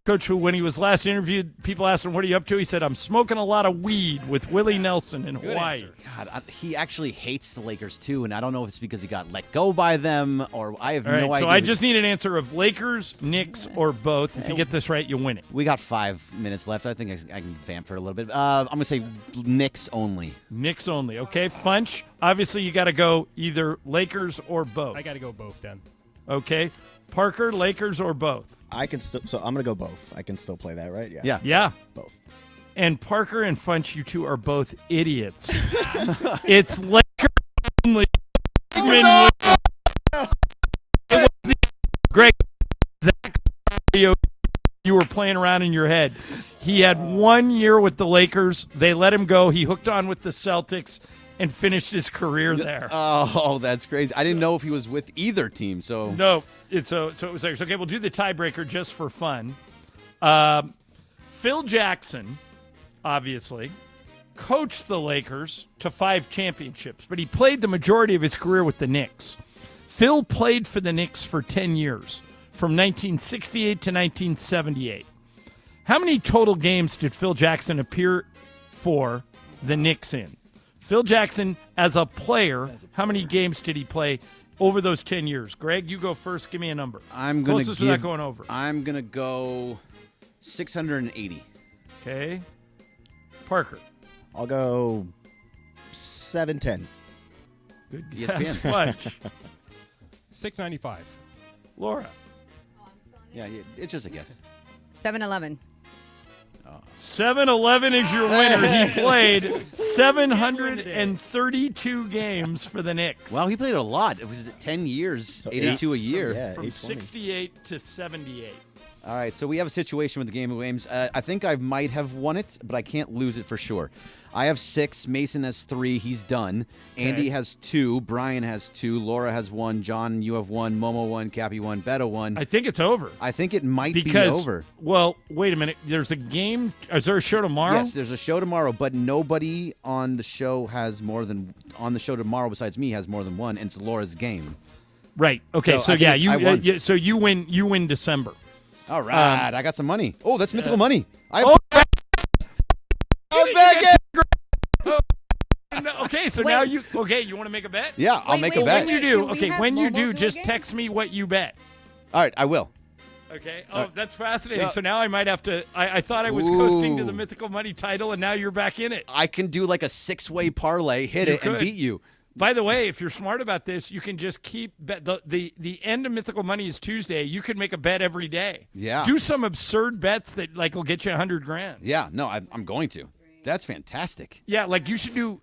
coach who, when he was last interviewed, people asked him, what are you up to? He said, I'm smoking a lot of weed with Willie Nelson in Hawaii. God, he actually hates the Lakers, too, and I don't know if it's because he got let go by them or I have All right, no idea. So I just need an answer of Lakers, Knicks, or both. If you get this right, you win it. We got 5 minutes left. I think I can vamp for a little bit. I'm going to say Knicks only. Knicks only. Okay, Funch, obviously you got to go either Lakers or both. I got to go both then. Okay. Parker, Lakers or both? I can still. So I'm gonna go both. I can still play that, right? Yeah. Yeah. Both. And Parker and Funch, you two are both idiots. It's Lakers only. Greg, Zach, you were playing around in your head. He had 1 year with the Lakers. They let him go. He hooked on with the Celtics and finished his career there. Oh, that's crazy. I didn't know if he was with either team. So No, so it was Lakers. Okay, we'll do the tiebreaker just for fun. Phil Jackson, obviously, coached the Lakers to 5 championships, but he played the majority of his career with the Knicks. Phil played for the Knicks for 10 years, from 1968 to 1978. How many total games did Phil Jackson appear for the Knicks in? Phil Jackson, as a player, how many games did he play over those 10 years? Greg, you go first. Give me a number. I'm going Closest without going over. I'm going to go 680. Okay. Parker. I'll go 710. Good ESPN. guess. Funch. 695. Laura. Yeah, it's just a guess. 7-Eleven. 7-Eleven is your winner. He played 732 games for the Knicks. Wow, he played a lot. It was 10 years, so 82 a year. Yeah, from 68 to 78. All right, so we have a situation with the game of games. I think I might have won it, but I can't lose it for sure. I have 6. Mason has 3. He's done. Okay. Andy has 2. Brian has 2. Laura has 1. John, you have 1. Momo 1. Cappy 1. Beto 1. I think it's over. I think it might be over. Well, wait a minute. There's a game. Is there a show tomorrow? Yes, there's a show tomorrow, but nobody on the show has more than on the show tomorrow besides me has more than 1, and it's Laura's game. Right. Okay. So I yeah, think I won. so you win. You win December. All right, I got some money. Oh, that's mythical money. I have I'm back it. Okay, so Wait. now you want to make a bet? Yeah, I'll make a bet. When you do, Can we okay, have when you Momo do, do just again? text me what you bet. All right, I will. Okay. Oh, that's fascinating. Yeah. So now I might have to. I thought I was coasting to the Ooh. mythical money title, and now you're back in it. I can do like a 6-way parlay, hit You it, and could. beat you. By the way, if you're smart about this, you can just keep the end of Mythical Money is Tuesday. You could make a bet every day. Yeah. Do some absurd bets that will get you $100,000. Yeah, no, I'm going to. That's fantastic. Yeah, like you should do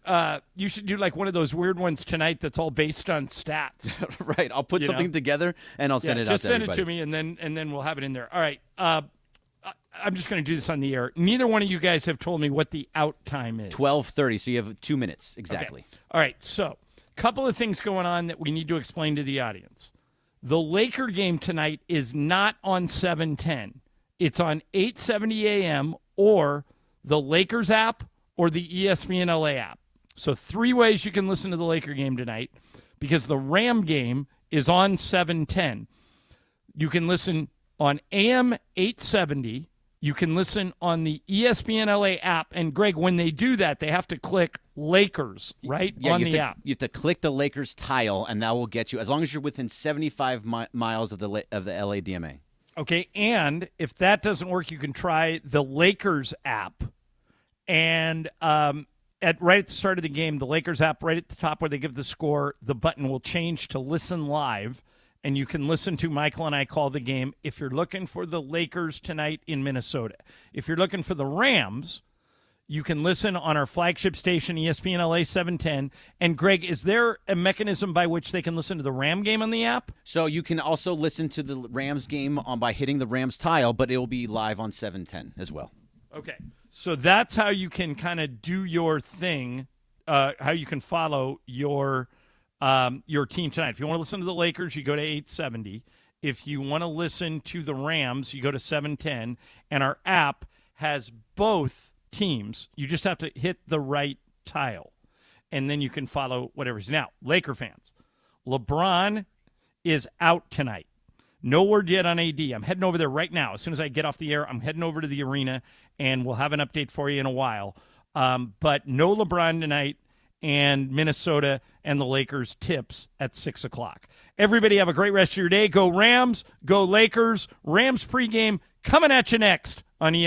like one of those weird ones tonight that's all based on stats. Right, I'll put You something know? together and I'll send it out just to send everybody. it to me and then we'll have it in there. All right. I'm just going to do this on the air. Neither one of you guys have told me what the out time is. 12:30, so you have 2 minutes exactly. Okay. All right, so couple of things going on that we need to explain to the audience. The Laker game tonight is not on 7:10. It's on 8:70 a.m. or the Lakers app or the ESPN LA app. So 3 ways you can listen to the Laker game tonight because the Ram game is on 7:10. You can listen on AM 870. You can listen on the ESPN LA app. And, Greg, when they do that, they have to click Lakers, right, Yeah, on you the have app. You have to click the Lakers tile, and that will get you, as long as you're within 75 miles of the LA DMA. Okay, and if that doesn't work, you can try the Lakers app. And right at the start of the game, the Lakers app, right at the top where they give the score, the button will change to listen live, and you can listen to Michael and I call the game if you're looking for the Lakers tonight in Minnesota. If you're looking for the Rams, you can listen on our flagship station, ESPN LA 710. And, Greg, is there a mechanism by which they can listen to the Ram game on the app? So you can also listen to the Rams game by hitting the Rams tile, but it will be live on 710 as well. Okay. So that's how you can kind of do your thing, how you can follow your team tonight. If you want to listen to the Lakers, you go to 870. If you want to listen to the Rams, you go to 710. And our app has both teams. You just have to hit the right tile, and then you can follow whatever is. Now, Laker fans, LeBron is out tonight. No word yet on AD. I'm heading over there right now. As soon as I get off the air, I'm heading over to the arena, and we'll have an update for you in a while. But no LeBron tonight, and Minnesota and the Lakers tips at 6 o'clock. Everybody have a great rest of your day. Go Rams, go Lakers. Rams pregame coming at you next on ESPN.